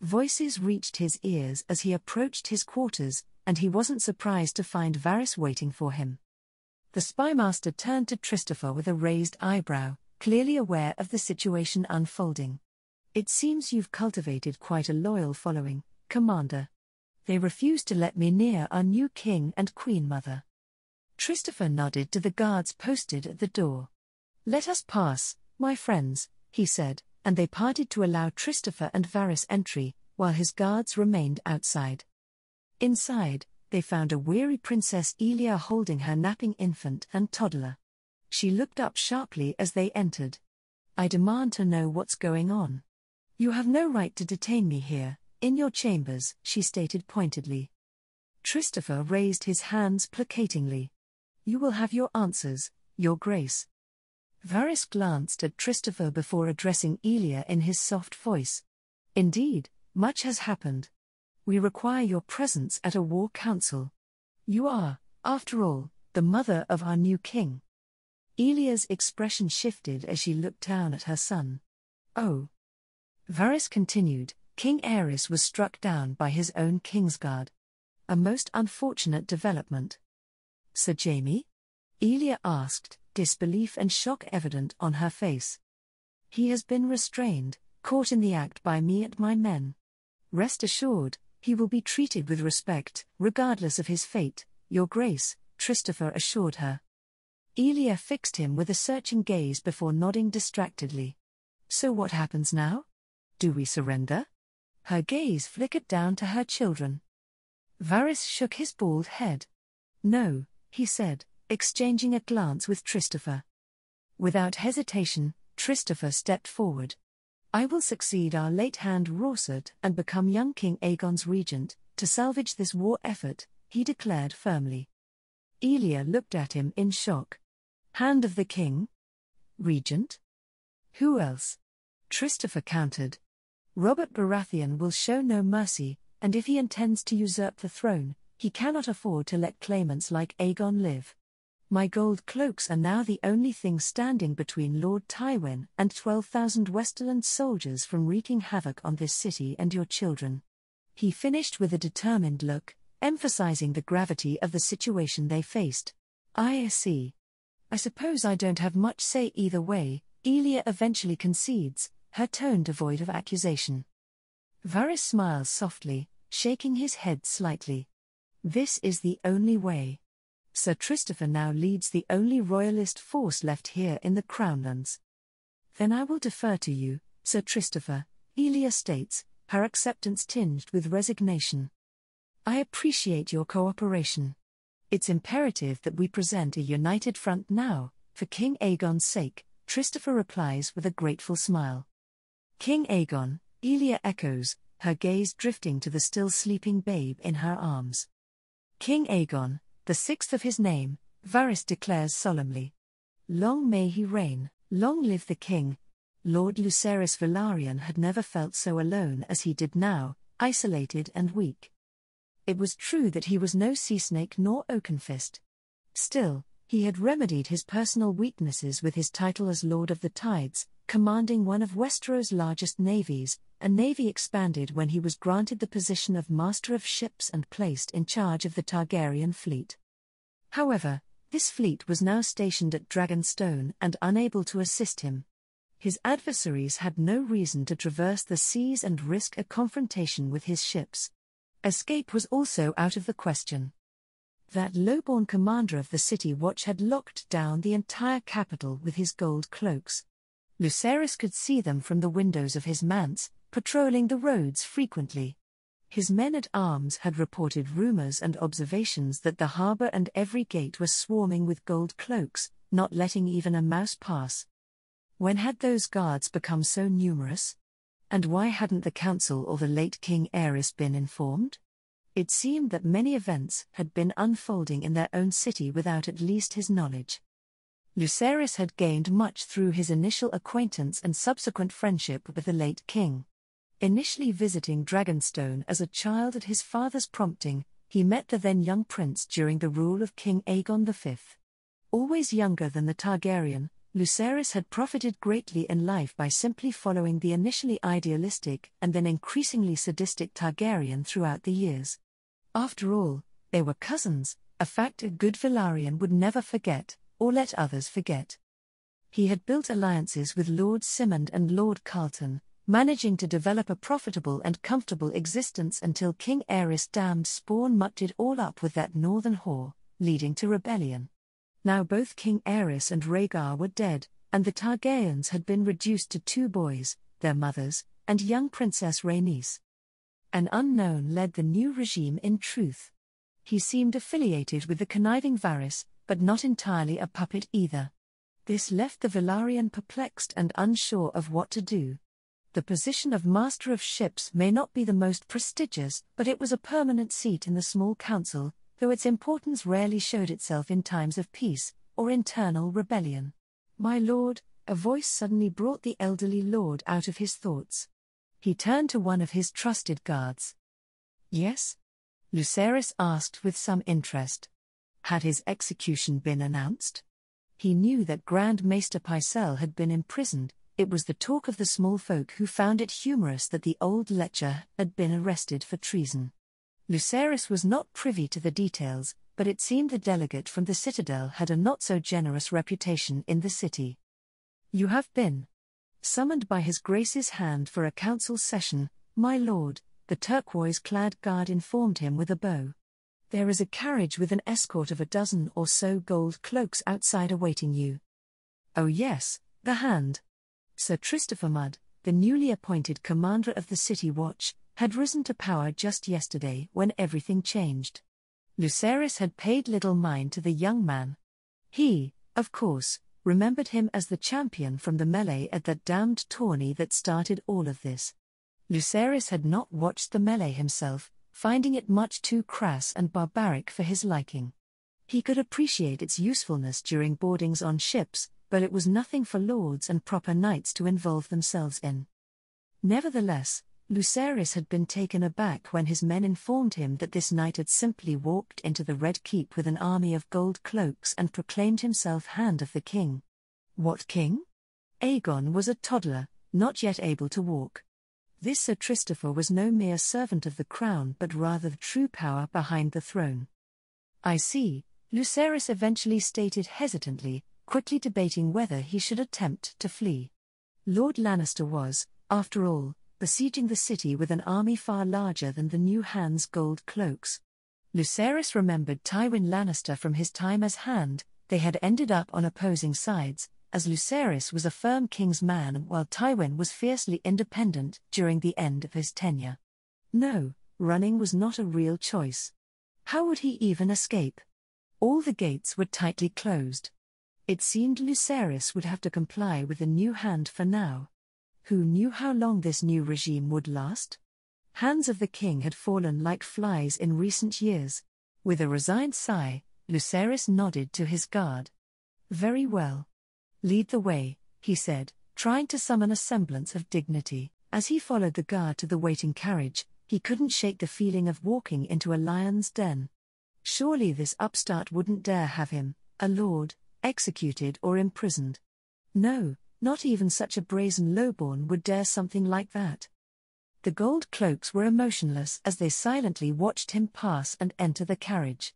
Voices reached his ears as he approached his quarters, and he wasn't surprised to find Varys waiting for him. The spymaster turned to Christopher with a raised eyebrow, clearly aware of the situation unfolding. "It seems you've cultivated quite a loyal following, Commander. They refused to let me near our new king and queen mother." Christopher nodded to the guards posted at the door. "Let us pass, my friends," he said, and they parted to allow Christopher and Varys entry, while his guards remained outside. Inside, they found a weary Princess Elia holding her napping infant and toddler. She looked up sharply as they entered. "I demand to know what's going on. You have no right to detain me here, in your chambers," she stated pointedly. Christopher raised his hands placatingly. "You will have your answers, Your Grace." Varys glanced at Christopher before addressing Elia in his soft voice. "Indeed, much has happened. We require your presence at a war council. You are, after all, the mother of our new king." Elia's expression shifted as she looked down at her son. "Oh." Varys continued, "King Aerys was struck down by his own Kingsguard. A most unfortunate development." "Sir Jaime?" Elia asked, disbelief and shock evident on her face. "He has been restrained, caught in the act by me and my men. Rest assured, he will be treated with respect, regardless of his fate, Your Grace," Christopher assured her. Elia fixed him with a searching gaze before nodding distractedly. "So what happens now? Do we surrender?" Her gaze flickered down to her children. Varys shook his bald head. "No," he said, exchanging a glance with Christopher. Without hesitation, Christopher stepped forward. "I will succeed our late hand Rorsut and become young King Aegon's regent, to salvage this war effort," he declared firmly. Elia looked at him in shock. "Hand of the king? Regent? Who else?" Christopher countered. "Robert Baratheon will show no mercy, and if he intends to usurp the throne, he cannot afford to let claimants like Aegon live. My gold cloaks are now the only thing standing between Lord Tywin and 12,000 Westerland soldiers from wreaking havoc on this city and your children." He finished with a determined look, emphasizing the gravity of the situation they faced. "I see. I suppose I don't have much say either way," Elia eventually concedes, her tone devoid of accusation. Varys smiles softly, shaking his head slightly. "This is the only way. Sir Christopher now leads the only royalist force left here in the Crownlands." "Then I will defer to you, Sir Christopher," Elia states, her acceptance tinged with resignation. "I appreciate your cooperation. It's imperative that we present a united front now, for King Aegon's sake," Christopher replies with a grateful smile. "King Aegon," Elia echoes, her gaze drifting to the still sleeping babe in her arms. "King Aegon, the sixth of his name," Varys declares solemnly. "Long may he reign, long live the king." Lord Lucerys Velaryon had never felt so alone as he did now, isolated and weak. It was true that he was no sea snake nor Oakenfist. Still, he had remedied his personal weaknesses with his title as Lord of the Tides, commanding one of Westeros' largest navies, a navy expanded when he was granted the position of Master of Ships and placed in charge of the Targaryen fleet. However, this fleet was now stationed at Dragonstone and unable to assist him. His adversaries had no reason to traverse the seas and risk a confrontation with his ships. Escape was also out of the question. That lowborn commander of the City Watch had locked down the entire capital with his gold cloaks. Lucerys could see them from the windows of his manse, patrolling the roads frequently. His men-at-arms had reported rumors and observations that the harbor and every gate was swarming with gold cloaks, not letting even a mouse pass. When had those guards become so numerous? And why hadn't the council or the late King Aerys been informed? It seemed that many events had been unfolding in their own city without at least his knowledge. Lucerys had gained much through his initial acquaintance and subsequent friendship with the late king. Initially visiting Dragonstone as a child at his father's prompting, he met the then young prince during the rule of King Aegon V. Always younger than the Targaryen, Lucerys had profited greatly in life by simply following the initially idealistic and then increasingly sadistic Targaryen throughout the years. After all, they were cousins, a fact a good Velaryon would never forget, or let others forget. He had built alliances with Lord Symond and Lord Carlton, managing to develop a profitable and comfortable existence until King Aerys' damned spawn mucked it all up with that northern whore, leading to rebellion. Now both King Aerys and Rhaegar were dead, and the Targaryens had been reduced to 2 boys, their mothers, and young Princess Rhaenys. An unknown led the new regime in truth. He seemed affiliated with the conniving Varys, but not entirely a puppet either. This left the Velaryon perplexed and unsure of what to do. The position of Master of Ships may not be the most prestigious, but it was a permanent seat in the small council, though its importance rarely showed itself in times of peace, or internal rebellion. "My lord," a voice suddenly brought the elderly lord out of his thoughts. He turned to one of his trusted guards. "Yes?" Lucerys asked with some interest. Had his execution been announced? He knew that Grand Maester Pycelle had been imprisoned. It was the talk of the small folk who found it humorous that the old lecher had been arrested for treason. Lucerys was not privy to the details, but it seemed the delegate from the Citadel had a not-so-generous reputation in the city. "You have been summoned by His Grace's hand for a council session, my lord," the turquoise-clad guard informed him with a bow. "There is a carriage with an escort of 12 or so gold cloaks outside awaiting you." "Oh yes, the hand." Sir Christopher Mudd, the newly appointed commander of the City Watch, had risen to power just yesterday when everything changed. Lucerys had paid little mind to the young man. He, of course, remembered him as the champion from the melee at that damned tourney that started all of this. Lucerys had not watched the melee himself, finding it much too crass and barbaric for his liking. He could appreciate its usefulness during boardings on ships, but it was nothing for lords and proper knights to involve themselves in. Nevertheless, Lucerys had been taken aback when his men informed him that this knight had simply walked into the Red Keep with an army of gold cloaks and proclaimed himself Hand of the King. What king? Aegon was a toddler, not yet able to walk. This Sir Christopher was no mere servant of the crown but rather the true power behind the throne. "I see," Lucerys eventually stated hesitantly, quickly debating whether he should attempt to flee. Lord Lannister was, after all, besieging the city with an army far larger than the new Hand's gold cloaks. Lucerys remembered Tywin Lannister from his time as Hand. They had ended up on opposing sides, as Lucerys was a firm king's man while Tywin was fiercely independent during the end of his tenure. No, running was not a real choice. How would he even escape? All the gates were tightly closed. It seemed Lucerys would have to comply with the new Hand for now. Who knew how long this new regime would last? Hands of the king had fallen like flies in recent years. With a resigned sigh, Lucerys nodded to his guard. "Very well. Lead the way," he said, trying to summon a semblance of dignity. As he followed the guard to the waiting carriage, he couldn't shake the feeling of walking into a lion's den. Surely this upstart wouldn't dare have him, a lord, executed or imprisoned. No, not even such a brazen lowborn would dare something like that. The gold cloaks were emotionless as they silently watched him pass and enter the carriage.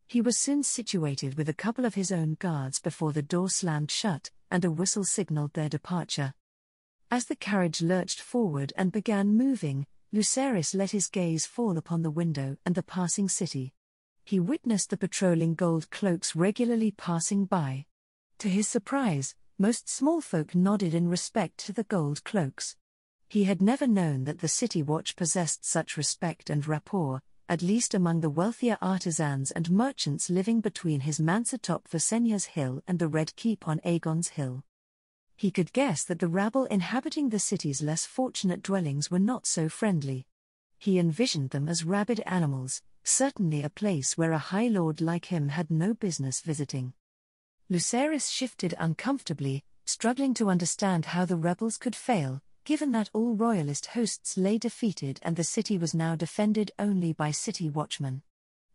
He was soon situated with a couple of his own guards before the door slammed shut, and a whistle signaled their departure. As the carriage lurched forward and began moving, Lucerys let his gaze fall upon the window and the passing city. He witnessed the patrolling gold cloaks regularly passing by. To his surprise, most small folk nodded in respect to the gold cloaks. He had never known that the City Watch possessed such respect and rapport, at least among the wealthier artisans and merchants living between his manse atop Versenya's Hill and the Red Keep on Aegon's Hill. He could guess that the rabble inhabiting the city's less fortunate dwellings were not so friendly. He envisioned them as rabid animals, certainly a place where a High Lord like him had no business visiting. Lucerys shifted uncomfortably, struggling to understand how the rebels could fail, given that all royalist hosts lay defeated and the city was now defended only by city watchmen.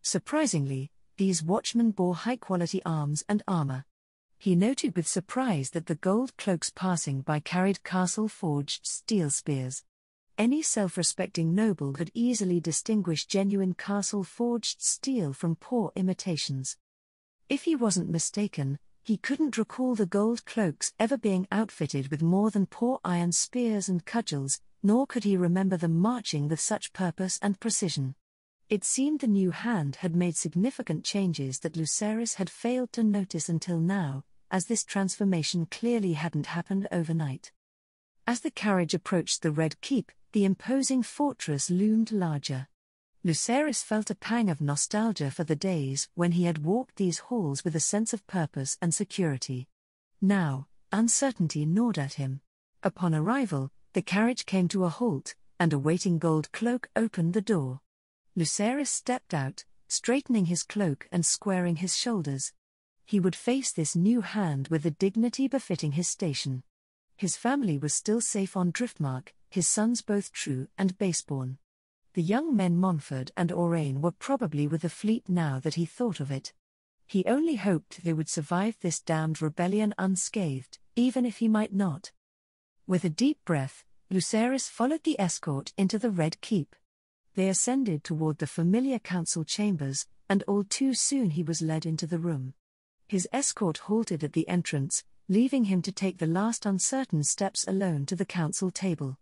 Surprisingly, these watchmen bore high-quality arms and armor. He noted with surprise that the gold cloaks passing by carried castle-forged steel spears. Any self-respecting noble could easily distinguish genuine castle-forged steel from poor imitations. If he wasn't mistaken, he couldn't recall the gold cloaks ever being outfitted with more than poor iron spears and cudgels, nor could he remember them marching with such purpose and precision. It seemed the new hand had made significant changes that Lucerys had failed to notice until now, as this transformation clearly hadn't happened overnight. As the carriage approached the Red Keep, the imposing fortress loomed larger. Lucerys felt a pang of nostalgia for the days when he had walked these halls with a sense of purpose and security. Now, uncertainty gnawed at him. Upon arrival, the carriage came to a halt, and a waiting gold cloak opened the door. Lucerys stepped out, straightening his cloak and squaring his shoulders. He would face this new hand with the dignity befitting his station. His family was still safe on Driftmark, his sons both true and baseborn. The young men Montfort and Aurane were probably with the fleet now that he thought of it. He only hoped they would survive this damned rebellion unscathed, even if he might not. With a deep breath, Lucerys followed the escort into the Red Keep. They ascended toward the familiar council chambers, and all too soon he was led into the room. His escort halted at the entrance, leaving him to take the last uncertain steps alone to the council table.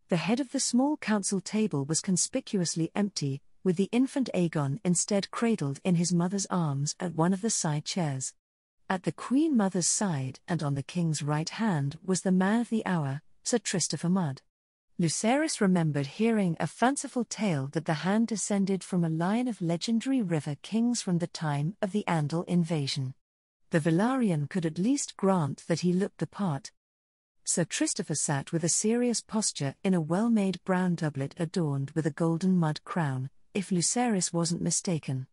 The head of the small council table was conspicuously empty, with the infant Aegon instead cradled in his mother's arms at one of the side chairs. At the Queen Mother's side and on the King's right hand was the man of the hour, Sir Christopher Mudd. Lucerys remembered hearing a fanciful tale that the hand descended from a line of legendary river kings from the time of the Andal invasion. The Velaryon could at least grant that he looked the part. Sir Christopher sat with a serious posture in a well-made brown doublet adorned with a golden mud crown, if Lucerys wasn't mistaken.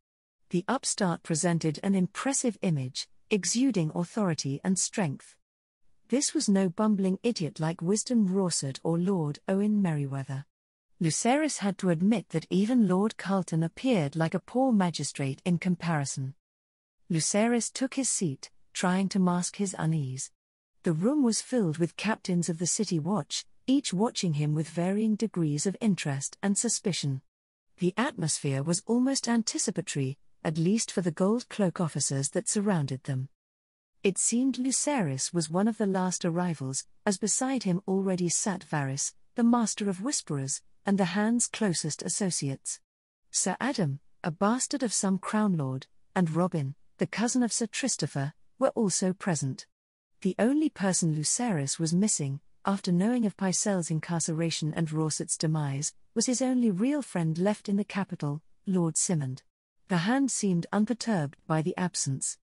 The upstart presented an impressive image, exuding authority and strength. This was no bumbling idiot like Wisdom Rawsett or Lord Owen Merryweather. Lucerys had to admit that even Lord Carlton appeared like a poor magistrate in comparison. Lucerys took his seat, trying to mask his unease. The room was filled with captains of the City Watch, each watching him with varying degrees of interest and suspicion. The atmosphere was almost anticipatory, at least for the gold cloak officers that surrounded them. It seemed Lucerys was one of the last arrivals, as beside him already sat Varys, the Master of Whisperers, and the hand's closest associates. Sir Adam, a bastard of some crown lord, and Robin, the cousin of Sir Christopher, were also present. The only person Lucerys was missing, after knowing of Pycelle's incarceration and Rawsett's demise, was his only real friend left in the capital, Lord Simond. The hand seemed unperturbed by the absence.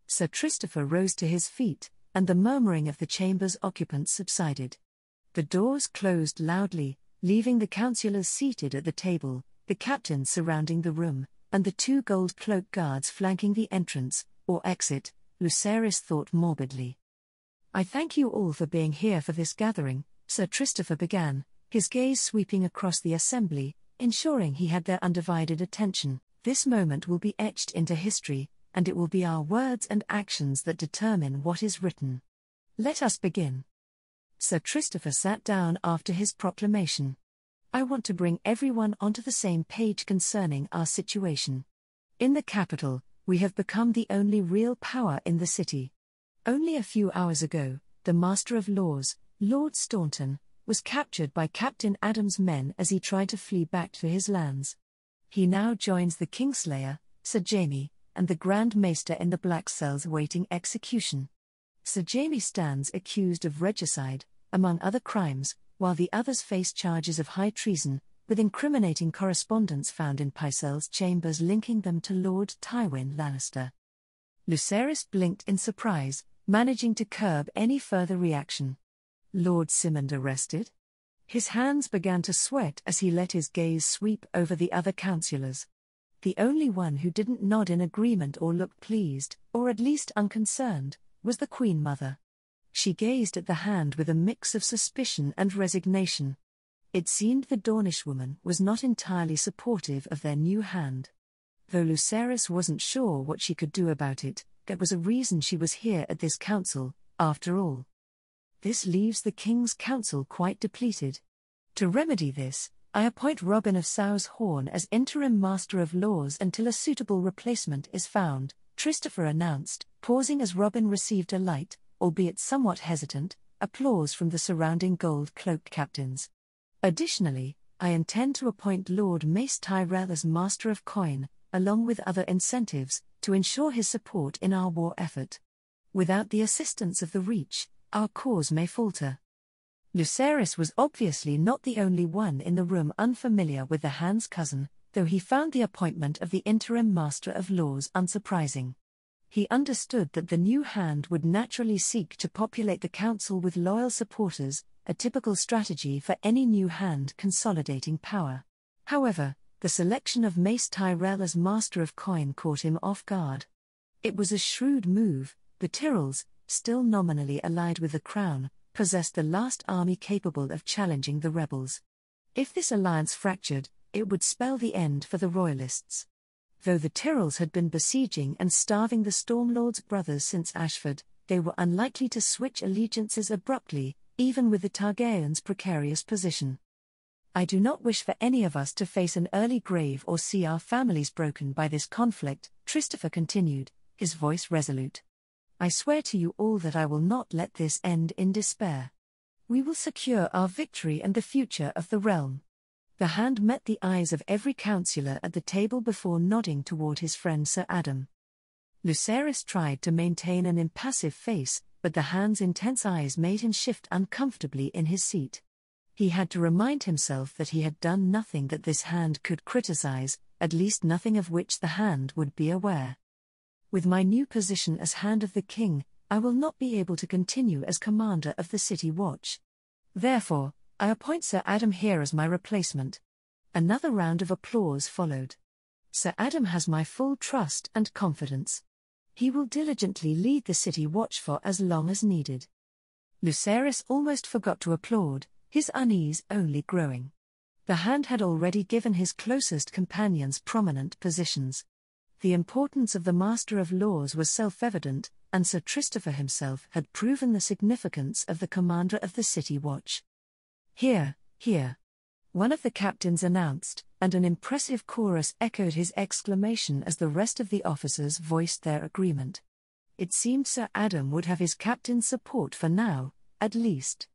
Sir Christopher rose to his feet, and the murmuring of the chamber's occupants subsided. The doors closed loudly, leaving the councillors seated at the table, the captains surrounding the room, and the two gold cloak guards flanking the entrance, or exit, Lucerys thought morbidly. "I thank you all for being here for this gathering," Sir Christopher began, his gaze sweeping across the assembly, ensuring he had their undivided attention. "This moment will be etched into history, and it will be our words and actions that determine what is written. Let us begin." Sir Christopher sat down after his proclamation. "I want to bring everyone onto the same page concerning our situation. In the capital, we have become the only real power in the city. Only a few hours ago, the Master of Laws, Lord Staunton, was captured by Captain Adam's men as he tried to flee back to his lands. He now joins the Kingslayer, Sir Jaime, and the Grand Maester in the black cells awaiting execution. Sir Jaime stands accused of regicide, among other crimes, while the others faced charges of high treason, with incriminating correspondence found in Pycelle's chambers linking them to Lord Tywin Lannister. Lucerys blinked in surprise, managing to curb any further reaction. Lord Symond arrested? His hands began to sweat as he let his gaze sweep over the other councillors. The only one who didn't nod in agreement or look pleased, or at least unconcerned, was the Queen Mother. She gazed at the hand with a mix of suspicion and resignation. It seemed the Dornish woman was not entirely supportive of their new hand. Though Lucerys wasn't sure what she could do about it, there was a reason she was here at this council, after all. This leaves the King's Council quite depleted. To remedy this, I appoint Robin of Sow's Horn as interim Master of Laws until a suitable replacement is found, Christopher announced, pausing as Robin received a light, albeit somewhat hesitant, applause from the surrounding gold cloak captains. Additionally, I intend to appoint Lord Mace Tyrell as Master of Coin, along with other incentives, to ensure his support in our war effort. Without the assistance of the Reach, our cause may falter. Lucerys was obviously not the only one in the room unfamiliar with the Hand's cousin, though he found the appointment of the interim Master of Laws unsurprising. He understood that the new Hand would naturally seek to populate the council with loyal supporters, a typical strategy for any new Hand consolidating power. However, the selection of Mace Tyrell as Master of Coin caught him off guard. It was a shrewd move. The Tyrells, still nominally allied with the Crown, possessed the last army capable of challenging the rebels. If this alliance fractured, it would spell the end for the Royalists. Though the Tyrells had been besieging and starving the Stormlord's brothers since Ashford, they were unlikely to switch allegiances abruptly, even with the Targaryens' precarious position. I do not wish for any of us to face an early grave or see our families broken by this conflict, Christopher continued, his voice resolute. I swear to you all that I will not let this end in despair. We will secure our victory and the future of the realm. The Hand met the eyes of every councillor at the table before nodding toward his friend Sir Adam. Lucerys tried to maintain an impassive face, but the Hand's intense eyes made him shift uncomfortably in his seat. He had to remind himself that he had done nothing that this Hand could criticize, at least nothing of which the Hand would be aware. With my new position as Hand of the King, I will not be able to continue as Commander of the City Watch. Therefore, I appoint Sir Adam here as my replacement. Another round of applause followed. Sir Adam has my full trust and confidence. He will diligently lead the City Watch for as long as needed. Lucerys almost forgot to applaud, his unease only growing. The Hand had already given his closest companions prominent positions. The importance of the Master of Laws was self-evident, and Sir Christopher himself had proven the significance of the Commander of the City Watch. Here, here. One of the captains announced, and an impressive chorus echoed his exclamation as the rest of the officers voiced their agreement. It seemed Sir Adam would have his captain's support for now, at least.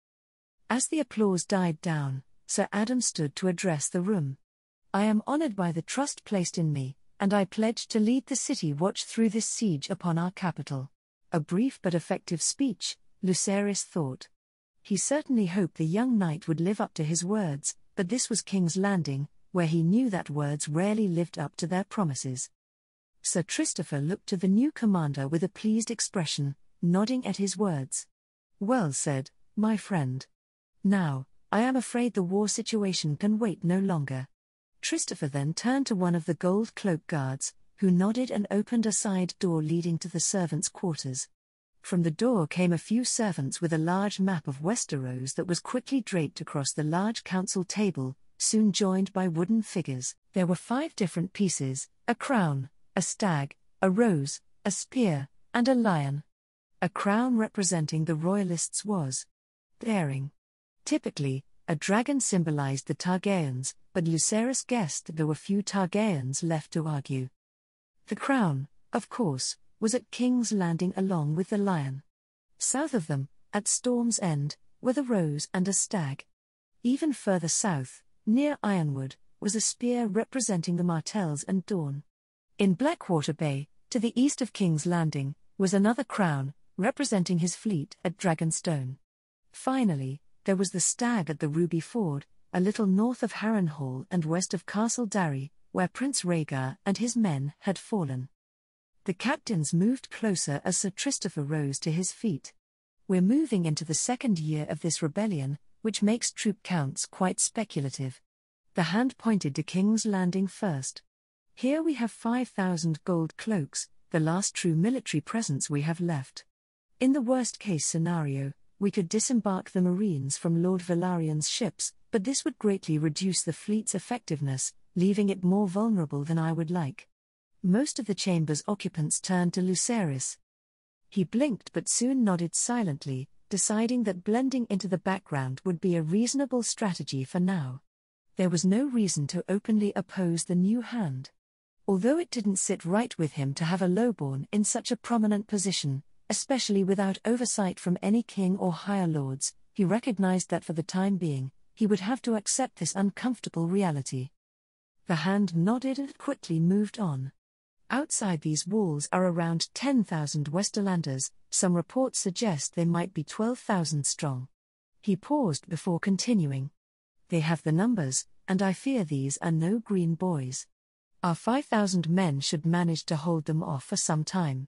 As the applause died down, Sir Adam stood to address the room. I am honored by the trust placed in me, and I pledge to lead the City Watch through this siege upon our capital. A brief but effective speech, Lucerys thought. He certainly hoped the young knight would live up to his words, but this was King's Landing, where he knew that words rarely lived up to their promises. Sir Christopher looked to the new commander with a pleased expression, nodding at his words. Well said, my friend. Now, I am afraid the war situation can wait no longer. Christopher then turned to one of the gold cloak guards, who nodded and opened a side door leading to the servants' quarters. From the door came a few servants with a large map of Westeros that was quickly draped across the large council table, soon joined by wooden figures. There were 5 different pieces: a crown, a stag, a rose, a spear, and a lion. A crown representing the Royalists was daring. Typically, a dragon symbolized the Targaryens, but Lucerys guessed there were few Targaryens left to argue. The crown, of course, was at King's Landing along with the lion. South of them, at Storm's End, were the rose and a stag. Even further south, near Ironwood, was a spear representing the Martells and Dorne. In Blackwater Bay, to the east of King's Landing, was another crown, representing his fleet at Dragonstone. Finally, There was the Stag at the Ruby Ford, a little north of Harrenhal and west of Castle Darry, where Prince Rhaegar and his men had fallen. The captains moved closer as Sir Christopher rose to his feet. We're moving into the second year of this rebellion, which makes troop counts quite speculative. The hand pointed to King's Landing first. Here we have 5,000 gold cloaks, the last true military presence we have left. In the worst-case scenario, we could disembark the Marines from Lord Valarian's ships, but this would greatly reduce the fleet's effectiveness, leaving it more vulnerable than I would like. Most of the chamber's occupants turned to Lucerys. He blinked but soon nodded silently, deciding that blending into the background would be a reasonable strategy for now. There was no reason to openly oppose the new hand. Although it didn't sit right with him to have a lowborn in such a prominent position, especially without oversight from any king or higher lords, he recognized that for the time being, he would have to accept this uncomfortable reality. The hand nodded and quickly moved on. Outside these walls are around 10,000 Westerlanders, some reports suggest they might be 12,000 strong. He paused before continuing. They have the numbers, and I fear these are no green boys. Our 5,000 men should manage to hold them off for some time.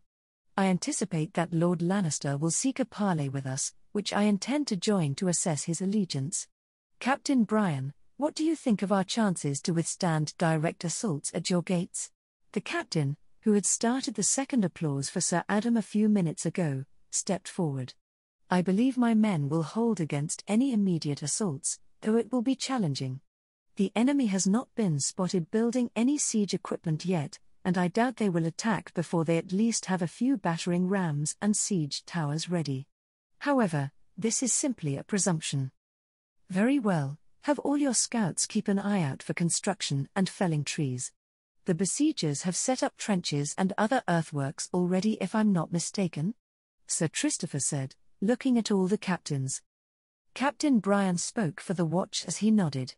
I anticipate that Lord Lannister will seek a parley with us, which I intend to join to assess his allegiance. Captain Brian, what do you think of our chances to withstand direct assaults at your gates? The captain, who had started the second applause for Sir Adam a few minutes ago, stepped forward. I believe my men will hold against any immediate assaults, though it will be challenging. The enemy has not been spotted building any siege equipment yet, and I doubt they will attack before they at least have a few battering rams and siege towers ready. However, this is simply a presumption. Very well, have all your scouts keep an eye out for construction and felling trees. The besiegers have set up trenches and other earthworks already if I'm not mistaken? Sir Christopher said, looking at all the captains. Captain Brian spoke for the watch as he nodded.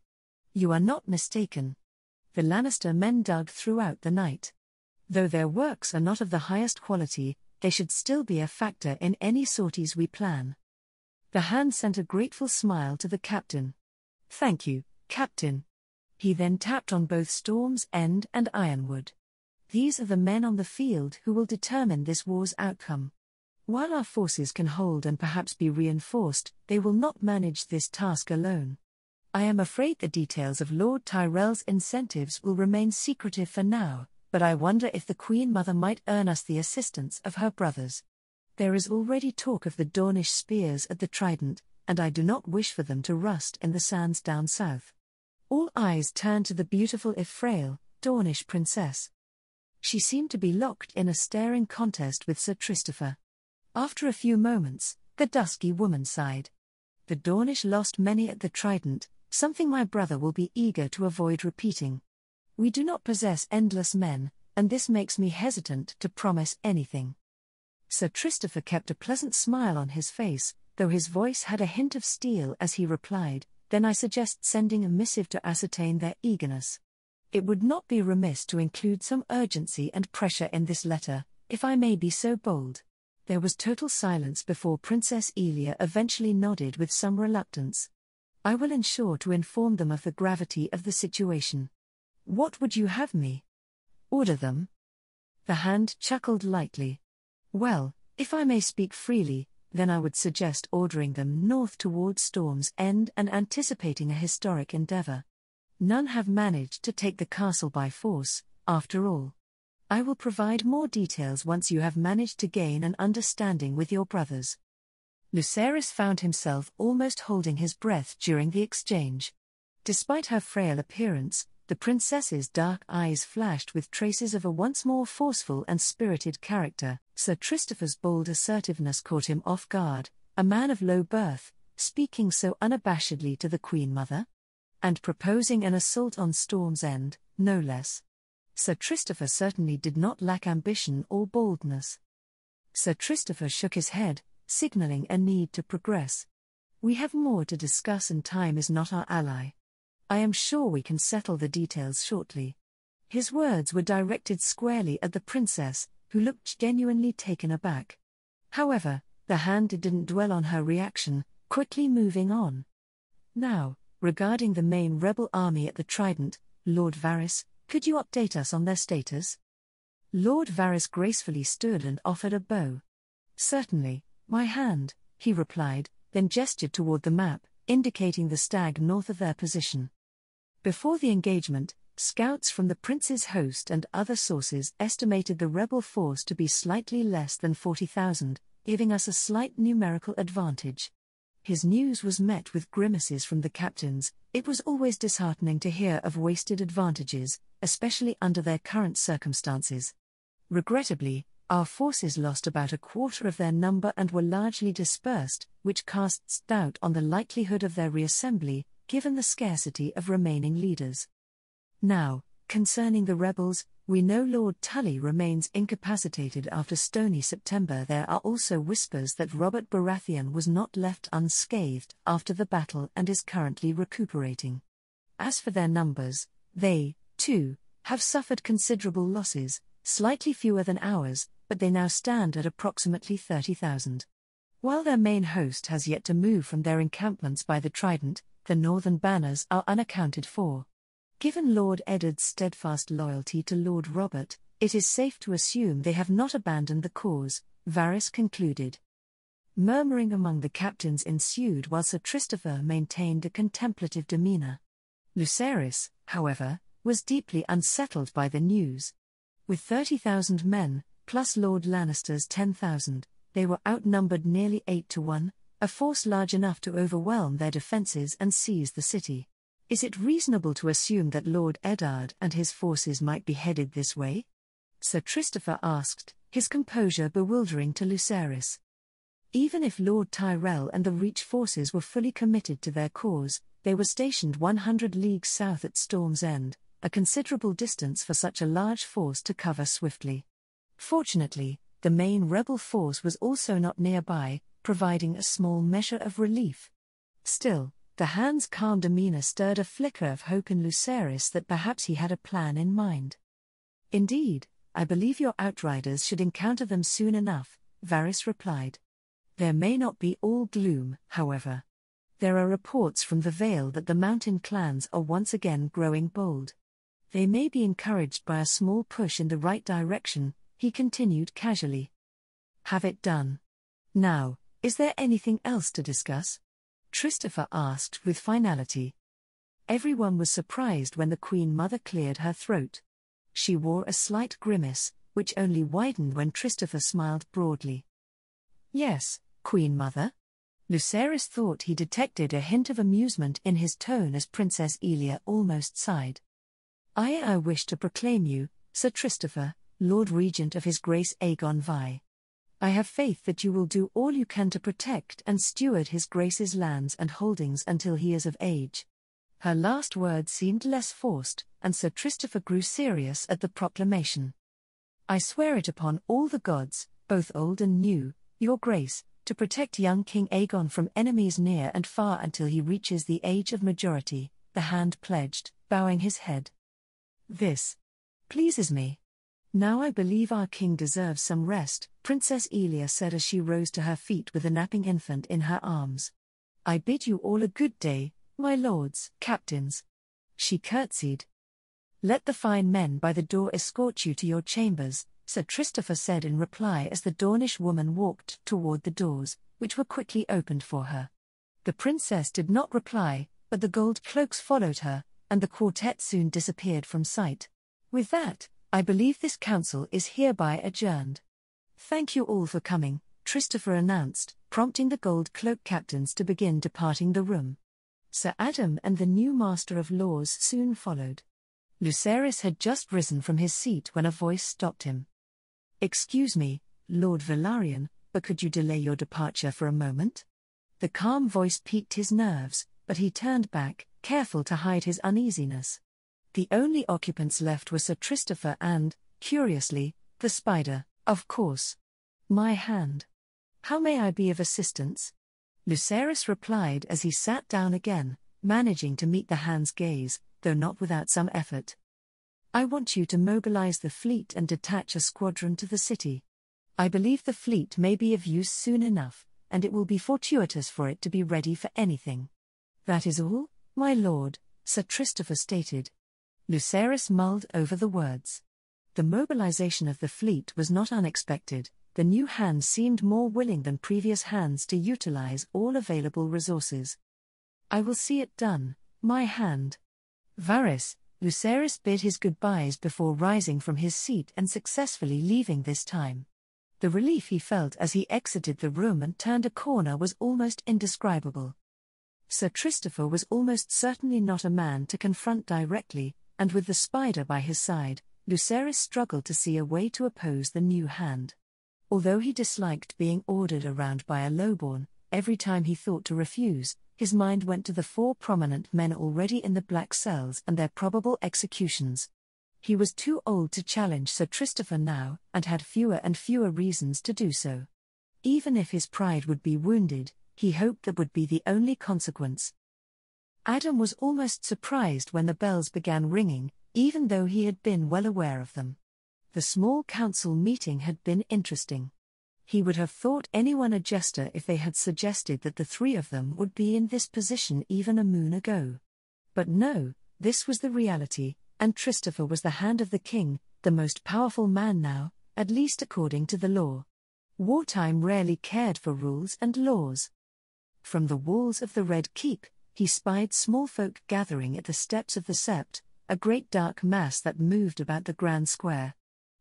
You are not mistaken. The Lannister men dug throughout the night. Though their works are not of the highest quality, they should still be a factor in any sorties we plan. The hand sent a grateful smile to the captain. Thank you, Captain. He then tapped on both Storm's End and Ironwood. These are the men on the field who will determine this war's outcome. While our forces can hold and perhaps be reinforced, they will not manage this task alone. I am afraid the details of Lord Tyrell's incentives will remain secretive for now, but I wonder if the Queen Mother might earn us the assistance of her brothers. There is already talk of the Dornish spears at the Trident, and I do not wish for them to rust in the sands down south. All eyes turned to the beautiful if frail, Dornish princess. She seemed to be locked in a staring contest with Sir Christopher. After a few moments, the dusky woman sighed. The Dornish lost many at the Trident, something my brother will be eager to avoid repeating. We do not possess endless men, and this makes me hesitant to promise anything. Sir Christopher kept a pleasant smile on his face, though his voice had a hint of steel as he replied, Then I suggest sending a missive to ascertain their eagerness. It would not be remiss to include some urgency and pressure in this letter, if I may be so bold. There was total silence before Princess Elia eventually nodded with some reluctance. I will ensure to inform them of the gravity of the situation. What would you have me? Order them? The hand chuckled lightly. Well, if I may speak freely, then I would suggest ordering them north towards Storm's End and anticipating a historic endeavor. None have managed to take the castle by force, after all. I will provide more details once you have managed to gain an understanding with your brothers. Lucerys found himself almost holding his breath during the exchange. Despite her frail appearance, the princess's dark eyes flashed with traces of a once more forceful and spirited character. Sir Christopher's bold assertiveness caught him off guard, a man of low birth, speaking so unabashedly to the Queen Mother. And proposing an assault on Storm's End, no less. Sir Christopher certainly did not lack ambition or boldness. Sir Christopher shook his head, signaling a need to progress. We have more to discuss and time is not our ally. I am sure we can settle the details shortly. His words were directed squarely at the princess, who looked genuinely taken aback. However, the hand didn't dwell on her reaction, quickly moving on. Now, regarding the main rebel army at the Trident, Lord Varys, could you update us on their status? Lord Varys gracefully stood and offered a bow. Certainly, my hand, he replied, then gestured toward the map, indicating the stag north of their position. Before the engagement, scouts from the prince's host and other sources estimated the rebel force to be slightly less than 40,000, giving us a slight numerical advantage. His news was met with grimaces from the captains. It was always disheartening to hear of wasted advantages, especially under their current circumstances. Regrettably, our forces lost about a quarter of their number and were largely dispersed, which casts doubt on the likelihood of their reassembly, given the scarcity of remaining leaders. Now, concerning the rebels, we know Lord Tully remains incapacitated after Stony September. There are also whispers that Robert Baratheon was not left unscathed after the battle and is currently recuperating. As for their numbers, they, too, have suffered considerable losses, slightly fewer than ours, but they now stand at approximately 30,000. While their main host has yet to move from their encampments by the Trident, the northern banners are unaccounted for. Given Lord Eddard's steadfast loyalty to Lord Robert, it is safe to assume they have not abandoned the cause, Varys concluded. Murmuring among the captains ensued while Sir Christopher maintained a contemplative demeanour. Lucerys, however, was deeply unsettled by the news. With 30,000 men, plus Lord Lannister's 10,000, they were outnumbered nearly 8 to 1, a force large enough to overwhelm their defences and seize the city. Is it reasonable to assume that Lord Eddard and his forces might be headed this way? Sir Christopher asked, his composure bewildering to Lucerys. Even if Lord Tyrell and the Reach forces were fully committed to their cause, they were stationed 100 leagues south at Storm's End, a considerable distance for such a large force to cover swiftly. Fortunately, the main rebel force was also not nearby, providing a small measure of relief. Still, the Hand's calm demeanour stirred a flicker of hope in Lucerys that perhaps he had a plan in mind. Indeed, I believe your outriders should encounter them soon enough, Varys replied. There may not be all gloom, however. There are reports from the Vale that the mountain clans are once again growing bold. They may be encouraged by a small push in the right direction, he continued casually. Have it done. Now, is there anything else to discuss? Christopher asked with finality. Everyone was surprised when the Queen Mother cleared her throat. She wore a slight grimace, which only widened when Christopher smiled broadly. Yes, Queen Mother. Lucerys thought he detected a hint of amusement in his tone as Princess Elia almost sighed. I wish to proclaim you, Sir Christopher, Lord Regent of His Grace Aegon VI. I have faith that you will do all you can to protect and steward His Grace's lands and holdings until he is of age. Her last words seemed less forced, and Sir Christopher grew serious at the proclamation. I swear it upon all the gods, both old and new, Your Grace, to protect young King Aegon from enemies near and far until he reaches the age of majority, the Hand pledged, bowing his head. This pleases me. Now I believe our king deserves some rest, Princess Elia said as she rose to her feet with a napping infant in her arms. I bid you all a good day, my lords, captains. She curtsied. Let the fine men by the door escort you to your chambers, Sir Christopher said in reply as the Dornish woman walked toward the doors, which were quickly opened for her. The princess did not reply, but the gold cloaks followed her, and the quartet soon disappeared from sight. With that, I believe this council is hereby adjourned. Thank you all for coming, Christopher announced, prompting the gold cloak captains to begin departing the room. Sir Adam and the new Master of Laws soon followed. Lucerys had just risen from his seat when a voice stopped him. Excuse me, Lord Velaryon, but could you delay your departure for a moment? The calm voice piqued his nerves, but he turned back, careful to hide his uneasiness. The only occupants left were Sir Christopher and, curiously, the spider, of course. My hand. How may I be of assistance? Lucerys replied as he sat down again, managing to meet the Hand's gaze, though not without some effort. I want you to mobilize the fleet and detach a squadron to the city. I believe the fleet may be of use soon enough, and it will be fortuitous for it to be ready for anything. That is all, my lord, Sir Christopher stated. Lucerys mulled over the words. The mobilization of the fleet was not unexpected. The new hand seemed more willing than previous hands to utilize all available resources. I will see it done, my hand. Varys, Lucerys bid his goodbyes before rising from his seat and successfully leaving this time. The relief he felt as he exited the room and turned a corner was almost indescribable. Sir Christopher was almost certainly not a man to confront directly, and with the spider by his side, Lucerys struggled to see a way to oppose the new hand. Although he disliked being ordered around by a lowborn, every time he thought to refuse, his mind went to the 4 prominent men already in the black cells and their probable executions. He was too old to challenge Sir Christopher now, and had fewer and fewer reasons to do so. Even if his pride would be wounded, he hoped that would be the only consequence. Adam was almost surprised when the bells began ringing, even though he had been well aware of them. The small council meeting had been interesting. He would have thought anyone a jester if they had suggested that the 3 of them would be in this position even a moon ago. But no, this was the reality, and Christopher was the hand of the king, the most powerful man now, at least according to the law. Wartime rarely cared for rules and laws. From the walls of the Red Keep, he spied small folk gathering at the steps of the Sept, a great dark mass that moved about the grand square.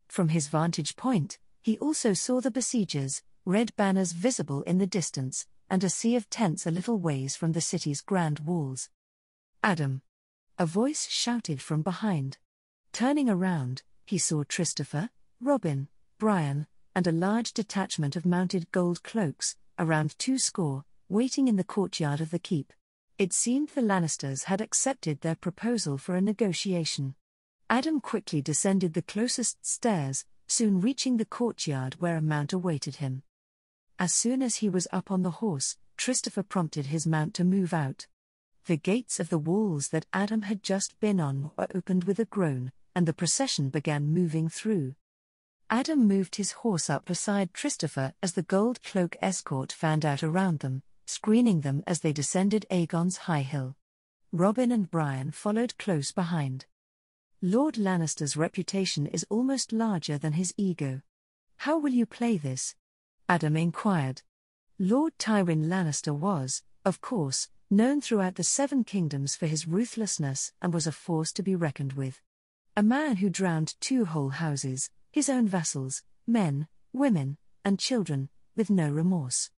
From his vantage point, he also saw the besiegers, red banners visible in the distance, and a sea of tents a little ways from the city's grand walls. Adam! A voice shouted from behind. Turning around, he saw Christopher, Robin, Brian, and a large detachment of mounted gold cloaks, around 20, waiting in the courtyard of the keep. It seemed the Lannisters had accepted their proposal for a negotiation. Adam quickly descended the closest stairs, soon reaching the courtyard where a mount awaited him. As soon as he was up on the horse, Christopher prompted his mount to move out. The gates of the walls that Adam had just been on were opened with a groan, and the procession began moving through. Adam moved his horse up beside Christopher as the gold cloak escort fanned out around them, screening them as they descended Aegon's high hill. Robin and Brian followed close behind. Lord Lannister's reputation is almost larger than his ego. How will you play this? Adam inquired. Lord Tywin Lannister was, of course, known throughout the 7 kingdoms for his ruthlessness and was a force to be reckoned with. A man who drowned 2 whole houses, his own vassals, men, women, and children, with no remorse.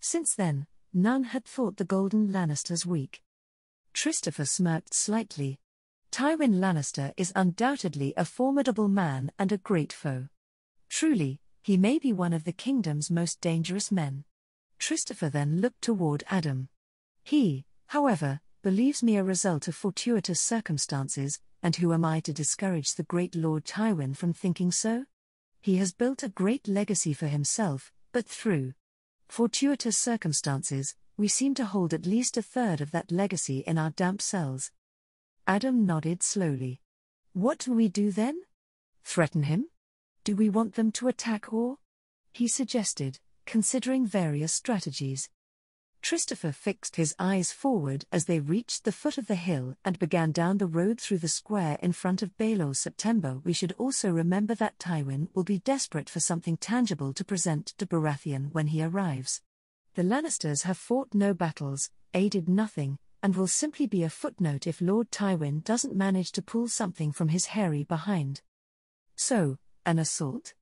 Since then, none had thought the Golden Lannisters weak. Christopher smirked slightly. Tywin Lannister is undoubtedly a formidable man and a great foe. Truly, he may be one of the kingdom's most dangerous men. Christopher then looked toward Adam. He, however, believes me a result of fortuitous circumstances, and who am I to discourage the great Lord Tywin from thinking so? He has built a great legacy for himself, but through fortuitous circumstances, we seem to hold at least a third of that legacy in our damp cells. Adam nodded slowly. What do we do then? Threaten him? Do we want them to attack or? He suggested, considering various strategies. Christopher fixed his eyes forward as they reached the foot of the hill and began down the road through the square in front of Baelor. September. We should also remember that Tywin will be desperate for something tangible to present to Baratheon when he arrives. The Lannisters have fought no battles, aided nothing, and will simply be a footnote if Lord Tywin doesn't manage to pull something from his hairy behind. So, an assault?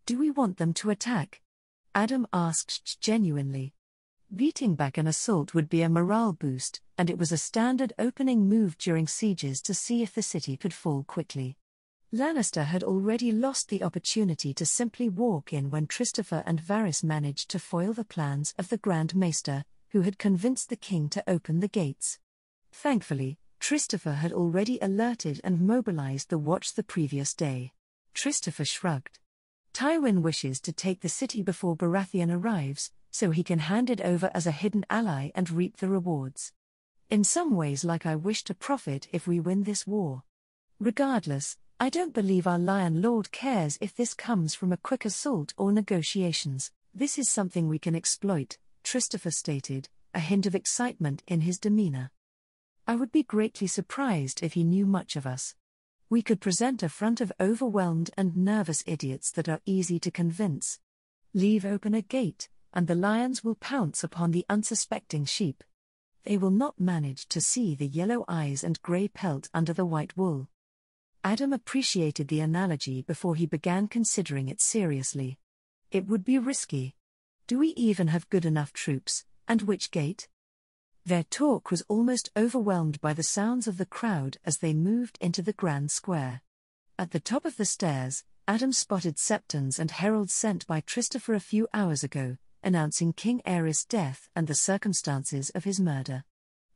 Do we want them to attack? Adam asked genuinely. Beating back an assault would be a morale boost, and it was a standard opening move during sieges to see if the city could fall quickly. Lannister had already lost the opportunity to simply walk in when Christopher and Varys managed to foil the plans of the Grand Maester, who had convinced the king to open the gates. Thankfully, Christopher had already alerted and mobilized the watch the previous day. Christopher shrugged. Tywin wishes to take the city before Baratheon arrives, so he can hand it over as a hidden ally and reap the rewards. In some ways, like I wish to profit if we win this war. Regardless, I don't believe our Lion Lord cares if this comes from a quick assault or negotiations. This is something we can exploit, Christopher stated, a hint of excitement in his demeanor. I would be greatly surprised if he knew much of us. We could present a front of overwhelmed and nervous idiots that are easy to convince. Leave open a gate, and the lions will pounce upon the unsuspecting sheep. They will not manage to see the yellow eyes and grey pelt under the white wool. Adam appreciated the analogy before he began considering it seriously. It would be risky. Do we even have good enough troops, and which gate? Their talk was almost overwhelmed by the sounds of the crowd as they moved into the grand square. At the top of the stairs, Adam spotted septons and heralds sent by Christopher a few hours ago, announcing King Aerys' death and the circumstances of his murder.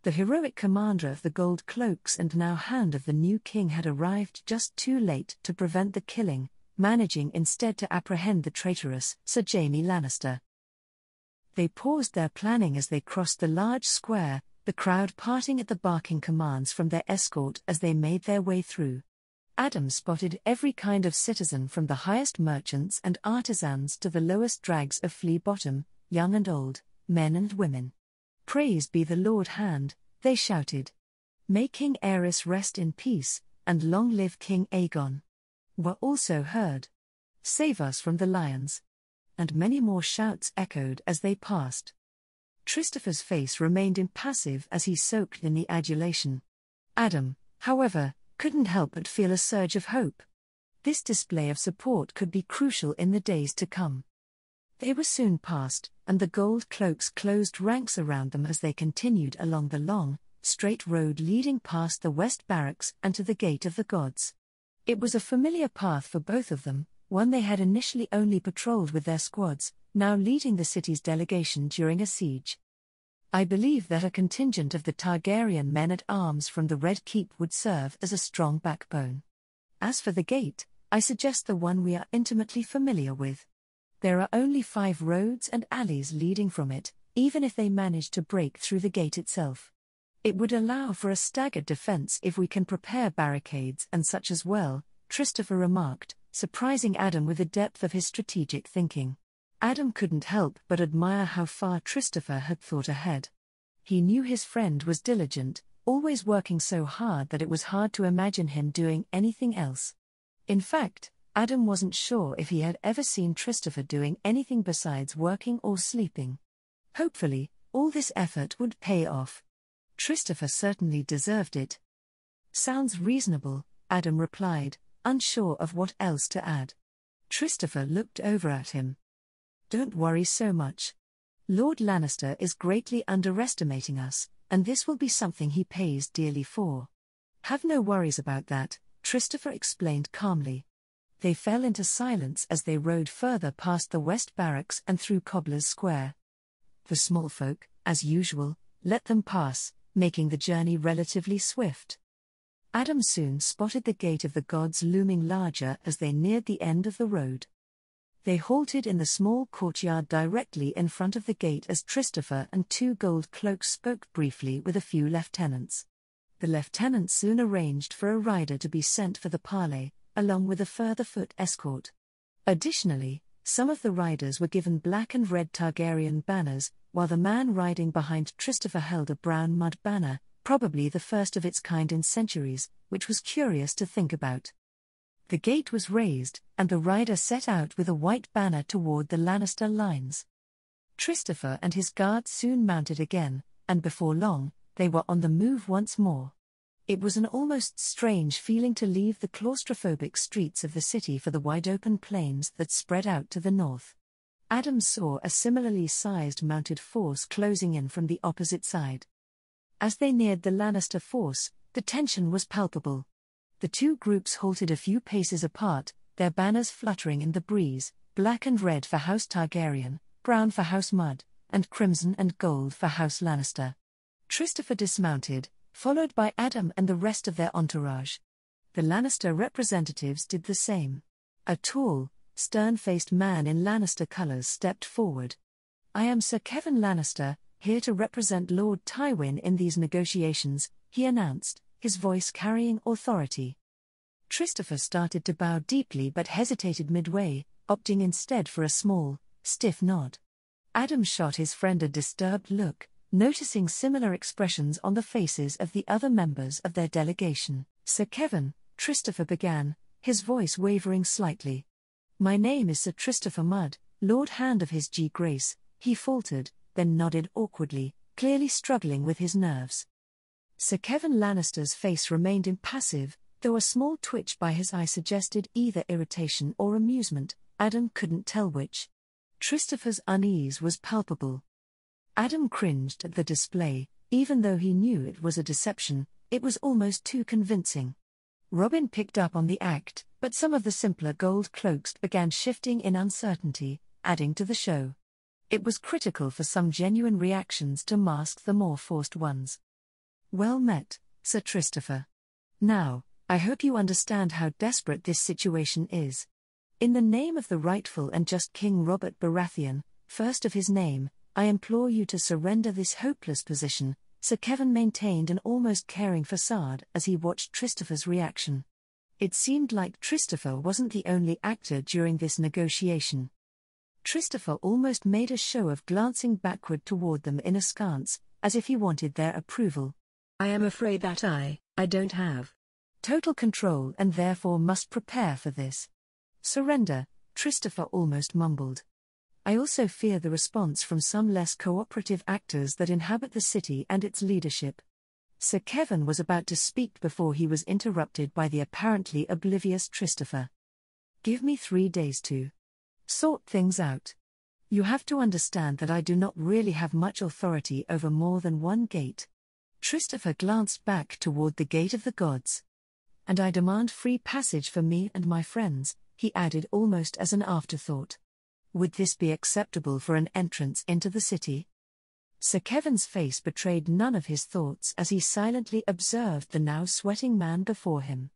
The heroic commander of the Gold Cloaks and now hand of the new king had arrived just too late to prevent the killing, managing instead to apprehend the traitorous Sir Jaime Lannister. They paused their planning as they crossed the large square, the crowd parting at the barking commands from their escort as they made their way through. Adam spotted every kind of citizen from the highest merchants and artisans to the lowest dregs of Flea Bottom, young and old, men and women. "Praise be the Lord Hand," they shouted. "May King Aerys rest in peace, and long live King Aegon," were also heard. "Save us from the lions." And many more shouts echoed as they passed. Christopher's face remained impassive as he soaked in the adulation. Adam, however, couldn't help but feel a surge of hope. This display of support could be crucial in the days to come. They were soon past, and the Gold Cloaks closed ranks around them as they continued along the long, straight road leading past the West Barracks and to the Gate of the Gods. It was a familiar path for both of them, one they had initially only patrolled with their squads, now leading the city's delegation during a siege. "I believe that a contingent of the Targaryen men-at-arms from the Red Keep would serve as a strong backbone. As for the gate, I suggest the one we are intimately familiar with. There are only 5 roads and alleys leading from it, even if they manage to break through the gate itself. It would allow for a staggered defense if we can prepare barricades and such as well," Christopher remarked, surprising Adam with the depth of his strategic thinking. Adam couldn't help but admire how far Christopher had thought ahead. He knew his friend was diligent, always working so hard that it was hard to imagine him doing anything else. In fact, Adam wasn't sure if he had ever seen Christopher doing anything besides working or sleeping. Hopefully, all this effort would pay off. Christopher certainly deserved it. "Sounds reasonable," Adam replied, unsure of what else to add. Christopher looked over at him. "Don't worry so much. Lord Lannister is greatly underestimating us, and this will be something he pays dearly for." "Have no worries about that," Christopher explained calmly. They fell into silence as they rode further past the West Barracks and through Cobbler's Square. The small folk, as usual, let them pass, making the journey relatively swift. Adam soon spotted the Gate of the Gods looming larger as they neared the end of the road. They halted in the small courtyard directly in front of the gate as Christopher and 2 Gold Cloaks spoke briefly with a few lieutenants. The lieutenants soon arranged for a rider to be sent for the parley, along with a further foot escort. Additionally, some of the riders were given black and red Targaryen banners, while the man riding behind Christopher held a brown mud banner, probably the first of its kind in centuries, which was curious to think about. The gate was raised, and the rider set out with a white banner toward the Lannister lines. Christopher and his guards soon mounted again, and before long, they were on the move once more. It was an almost strange feeling to leave the claustrophobic streets of the city for the wide-open plains that spread out to the north. Adam saw a similarly sized mounted force closing in from the opposite side. As they neared the Lannister force, the tension was palpable. The 2 groups halted a few paces apart, their banners fluttering in the breeze, black and red for House Targaryen, brown for House Mud, and crimson and gold for House Lannister. Christopher dismounted, followed by Adam and the rest of their entourage. The Lannister representatives did the same. A tall, stern-faced man in Lannister colours stepped forward. "I am Sir Kevin Lannister, here to represent Lord Tywin in these negotiations," he announced, his voice carrying authority. Christopher started to bow deeply but hesitated midway, opting instead for a small, stiff nod. Adam shot his friend a disturbed look, noticing similar expressions on the faces of the other members of their delegation. "Sir Kevin," Christopher began, his voice wavering slightly. "My name is Sir Christopher Mudd, Lord Hand of His Grace," he faltered, then nodded awkwardly, clearly struggling with his nerves. Sir Kevin Lannister's face remained impassive, though a small twitch by his eye suggested either irritation or amusement. Adam couldn't tell which. Christopher's unease was palpable. Adam cringed at the display, even though he knew it was a deception. It was almost too convincing. Robin picked up on the act, but some of the simpler gold cloaks began shifting in uncertainty, adding to the show. It was critical for some genuine reactions to mask the more forced ones. "Well met, Sir Christopher. Now, I hope you understand how desperate this situation is. In the name of the rightful and just King Robert Baratheon, first of his name, I implore you to surrender this hopeless position." Sir Kevin maintained an almost caring facade as he watched Christopher's reaction. It seemed like Christopher wasn't the only actor during this negotiation. Christopher almost made a show of glancing backward toward them in askance, as if he wanted their approval. "I am afraid that I don't have total control and therefore must prepare for this. Surrender," Christopher almost mumbled. "I also fear the response from some less cooperative actors that inhabit the city and its leadership." Sir Kevin was about to speak before he was interrupted by the apparently oblivious Christopher. "Give me 3 days to sort things out. You have to understand that I do not really have much authority over more than one gate." Christopher glanced back toward the Gate of the Gods. "And I demand free passage for me and my friends," he added almost as an afterthought. "Would this be acceptable for an entrance into the city?" Sir Kevin's face betrayed none of his thoughts as he silently observed the now sweating man before him.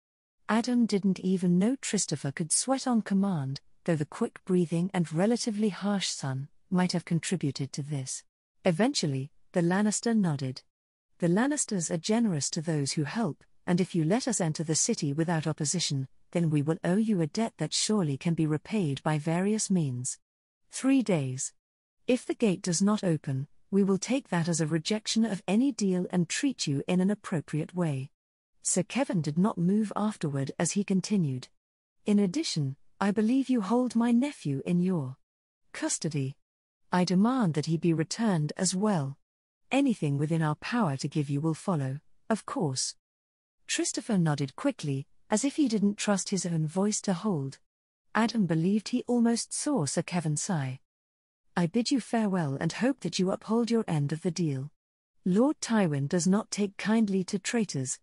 Adam didn't even know Christopher could sweat on command, though the quick breathing and relatively harsh sun might have contributed to this. Eventually, the Lannister nodded. "The Lannisters are generous to those who help, and if you let us enter the city without opposition, then we will owe you a debt that surely can be repaid by various means. 3 days. If the gate does not open, we will take that as a rejection of any deal and treat you in an appropriate way." Sir Kevin did not move afterward as he continued. "In addition, I believe you hold my nephew in your custody. I demand that he be returned as well. Anything within our power to give you will follow, of course." Christopher nodded quickly, as if he didn't trust his own voice to hold. Adam believed he almost saw Sir Kevin sigh. "I bid you farewell and hope that you uphold your end of the deal. Lord Tywin does not take kindly to traitors."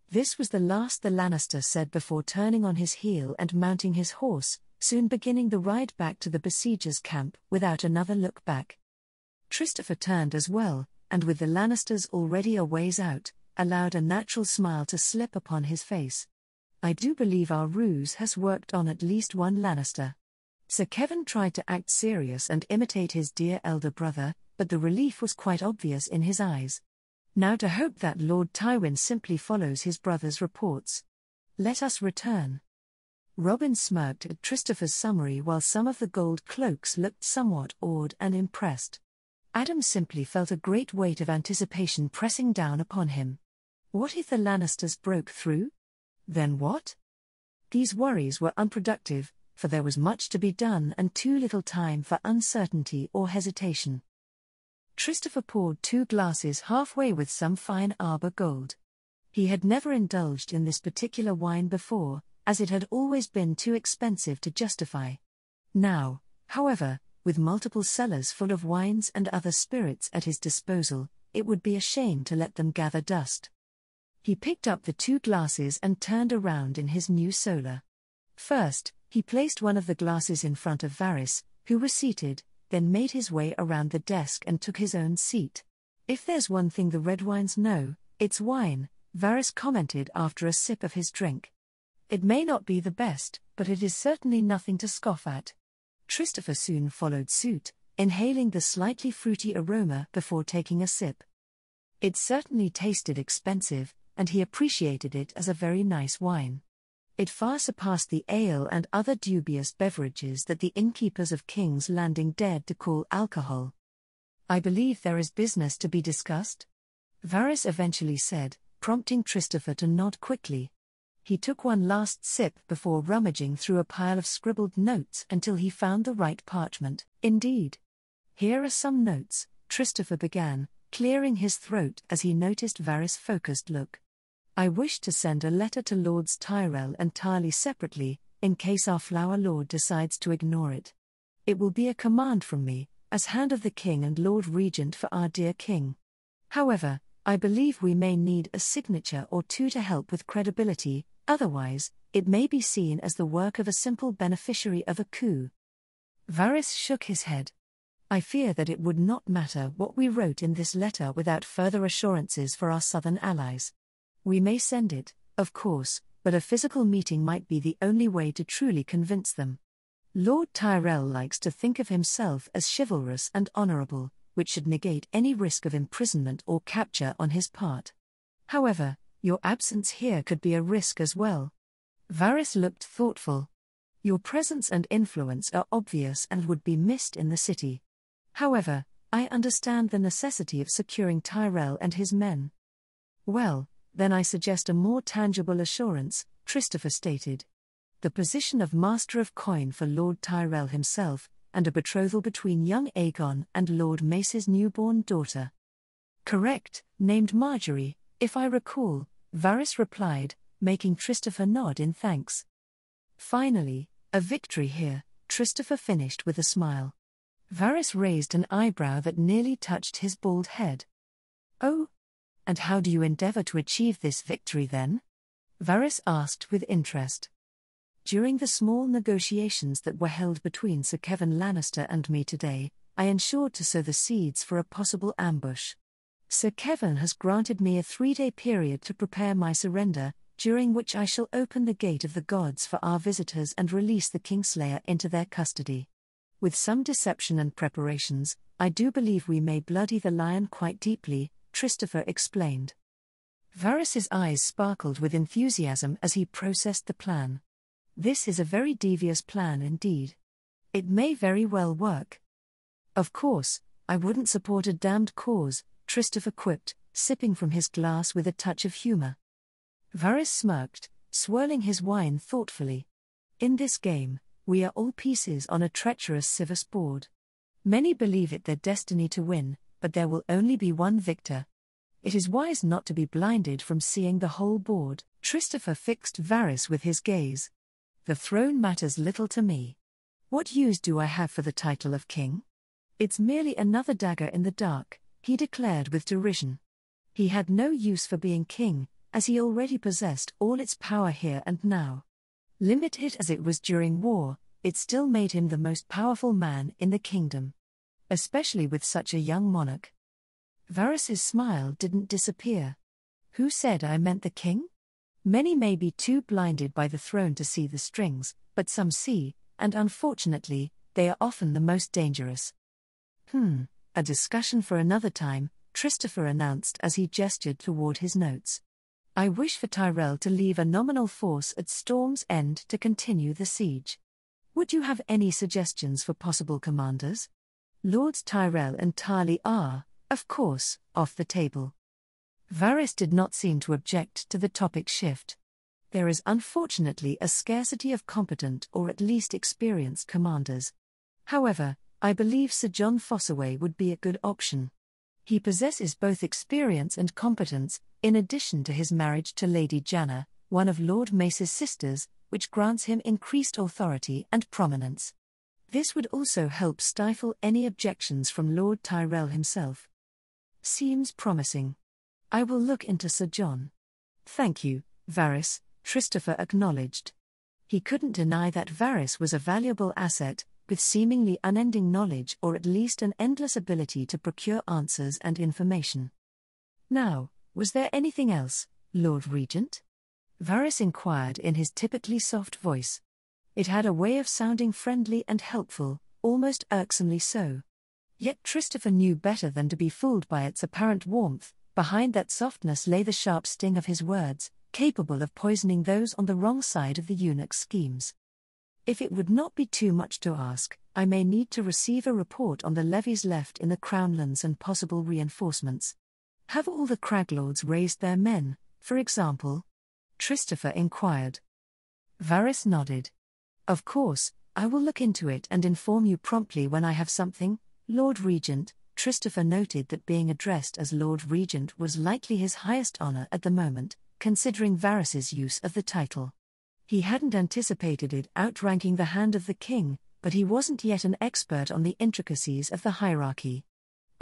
This was the last the Lannister said before turning on his heel and mounting his horse, soon beginning the ride back to the besiegers' camp without another look back. Christopher turned as well, and with the Lannisters already a ways out, allowed a natural smile to slip upon his face. "I do believe our ruse has worked on at least one Lannister." Sir Kevin tried to act serious and imitate his dear elder brother, but the relief was quite obvious in his eyes. Now to hope that Lord Tywin simply follows his brother's reports. "Let us return." Robin smirked at Christopher's summary while some of the gold cloaks looked somewhat awed and impressed. Adam simply felt a great weight of anticipation pressing down upon him. What if the Lannisters broke through? Then what? These worries were unproductive, for there was much to be done and too little time for uncertainty or hesitation. Christopher poured 2 glasses halfway with some fine arbor gold. He had never indulged in this particular wine before, as it had always been too expensive to justify. Now, however, with multiple cellars full of wines and other spirits at his disposal, it would be a shame to let them gather dust. He picked up the 2 glasses and turned around in his new solar. First, he placed one of the glasses in front of Varys, who was seated, then made his way around the desk and took his own seat. "If there's one thing the Redwynes know, it's wine," Varys commented after a sip of his drink. "It may not be the best, but it is certainly nothing to scoff at." Christopher soon followed suit, inhaling the slightly fruity aroma before taking a sip. It certainly tasted expensive, and he appreciated it as a very nice wine. It far surpassed the ale and other dubious beverages that the innkeepers of King's Landing dared to call alcohol. I believe there is business to be discussed, Varys eventually said, prompting Christopher to nod quickly. He took one last sip before rummaging through a pile of scribbled notes until he found the right parchment. Indeed. Here are some notes, Christopher began, clearing his throat as he noticed Varys' focused look. I wish to send a letter to Lords Tyrell and Tarly separately, in case our Flower Lord decides to ignore it. It will be a command from me, as Hand of the King and Lord Regent for our dear King. However, I believe we may need a signature or two to help with credibility, otherwise, it may be seen as the work of a simple beneficiary of a coup. Varys shook his head. I fear that it would not matter what we wrote in this letter without further assurances for our southern allies. We may send it, of course, but a physical meeting might be the only way to truly convince them. Lord Tyrell likes to think of himself as chivalrous and honorable, which should negate any risk of imprisonment or capture on his part. However, your absence here could be a risk as well. Varys looked thoughtful. Your presence and influence are obvious and would be missed in the city. However, I understand the necessity of securing Tyrell and his men. Well, then I suggest a more tangible assurance, Christopher stated. The position of Master of Coin for Lord Tyrell himself, and a betrothal between young Aegon and Lord Mace's newborn daughter. Correct, named Marjorie, if I recall, Varys replied, making Christopher nod in thanks. Finally, a victory here, Christopher finished with a smile. Varys raised an eyebrow that nearly touched his bald head. Oh? And how do you endeavor to achieve this victory then? Varys asked with interest. During the small negotiations that were held between Sir Kevan Lannister and me today, I ensured to sow the seeds for a possible ambush. Sir Kevan has granted me a 3-day period to prepare my surrender, during which I shall open the gate of the gods for our visitors and release the Kingslayer into their custody. With some deception and preparations, I do believe we may bloody the lion quite deeply, Christopher explained. Varys's eyes sparkled with enthusiasm as he processed the plan. This is a very devious plan indeed. It may very well work. Of course, I wouldn't support a damned cause, Christopher quipped, sipping from his glass with a touch of humor. Varys smirked, swirling his wine thoughtfully. In this game, we are all pieces on a treacherous civis board. Many believe it their destiny to win, but there will only be one victor. It is wise not to be blinded from seeing the whole board. Christopher fixed Varys with his gaze. The throne matters little to me. What use do I have for the title of king? It's merely another dagger in the dark, he declared with derision. He had no use for being king, as he already possessed all its power here and now. Limited as it was during war, it still made him the most powerful man in the kingdom. Especially with such a young monarch. Varys's smile didn't disappear. Who said I meant the king? Many may be too blinded by the throne to see the strings, but some see, and unfortunately, they are often the most dangerous. A discussion for another time, Christopher announced as he gestured toward his notes. I wish for Tyrell to leave a nominal force at Storm's End to continue the siege. Would you have any suggestions for possible commanders? Lords Tyrell and Tarly are, of course, off the table. Varys did not seem to object to the topic shift. There is unfortunately a scarcity of competent or at least experienced commanders. However, I believe Sir Jon Fossaway would be a good option. He possesses both experience and competence, in addition to his marriage to Lady Janna, one of Lord Mace's sisters, which grants him increased authority and prominence. This would also help stifle any objections from Lord Tyrell himself. Seems promising. I will look into Sir Jon. Thank you, Varys, Christopher acknowledged. He couldn't deny that Varys was a valuable asset, with seemingly unending knowledge or at least an endless ability to procure answers and information. Now, was there anything else, Lord Regent? Varys inquired in his typically soft voice. It had a way of sounding friendly and helpful, almost irksomely so. Yet Christopher knew better than to be fooled by its apparent warmth. Behind that softness lay the sharp sting of his words, capable of poisoning those on the wrong side of the eunuch's schemes. If it would not be too much to ask, I may need to receive a report on the levies left in the Crownlands and possible reinforcements. Have all the Craglords raised their men, for example? Christopher inquired. Varys nodded. Of course, I will look into it and inform you promptly when I have something, Lord Regent. Christopher noted that being addressed as Lord Regent was likely his highest honor at the moment, considering Varys's use of the title. He hadn't anticipated it outranking the hand of the king, but he wasn't yet an expert on the intricacies of the hierarchy.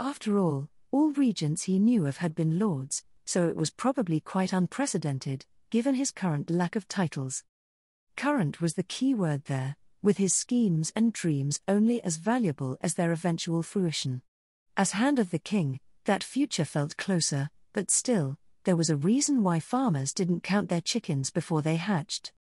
After all regents he knew of had been lords, so it was probably quite unprecedented, given his current lack of titles. Current was the key word there, with his schemes and dreams only as valuable as their eventual fruition. As Hand of the King, that future felt closer, but still, there was a reason why farmers didn't count their chickens before they hatched.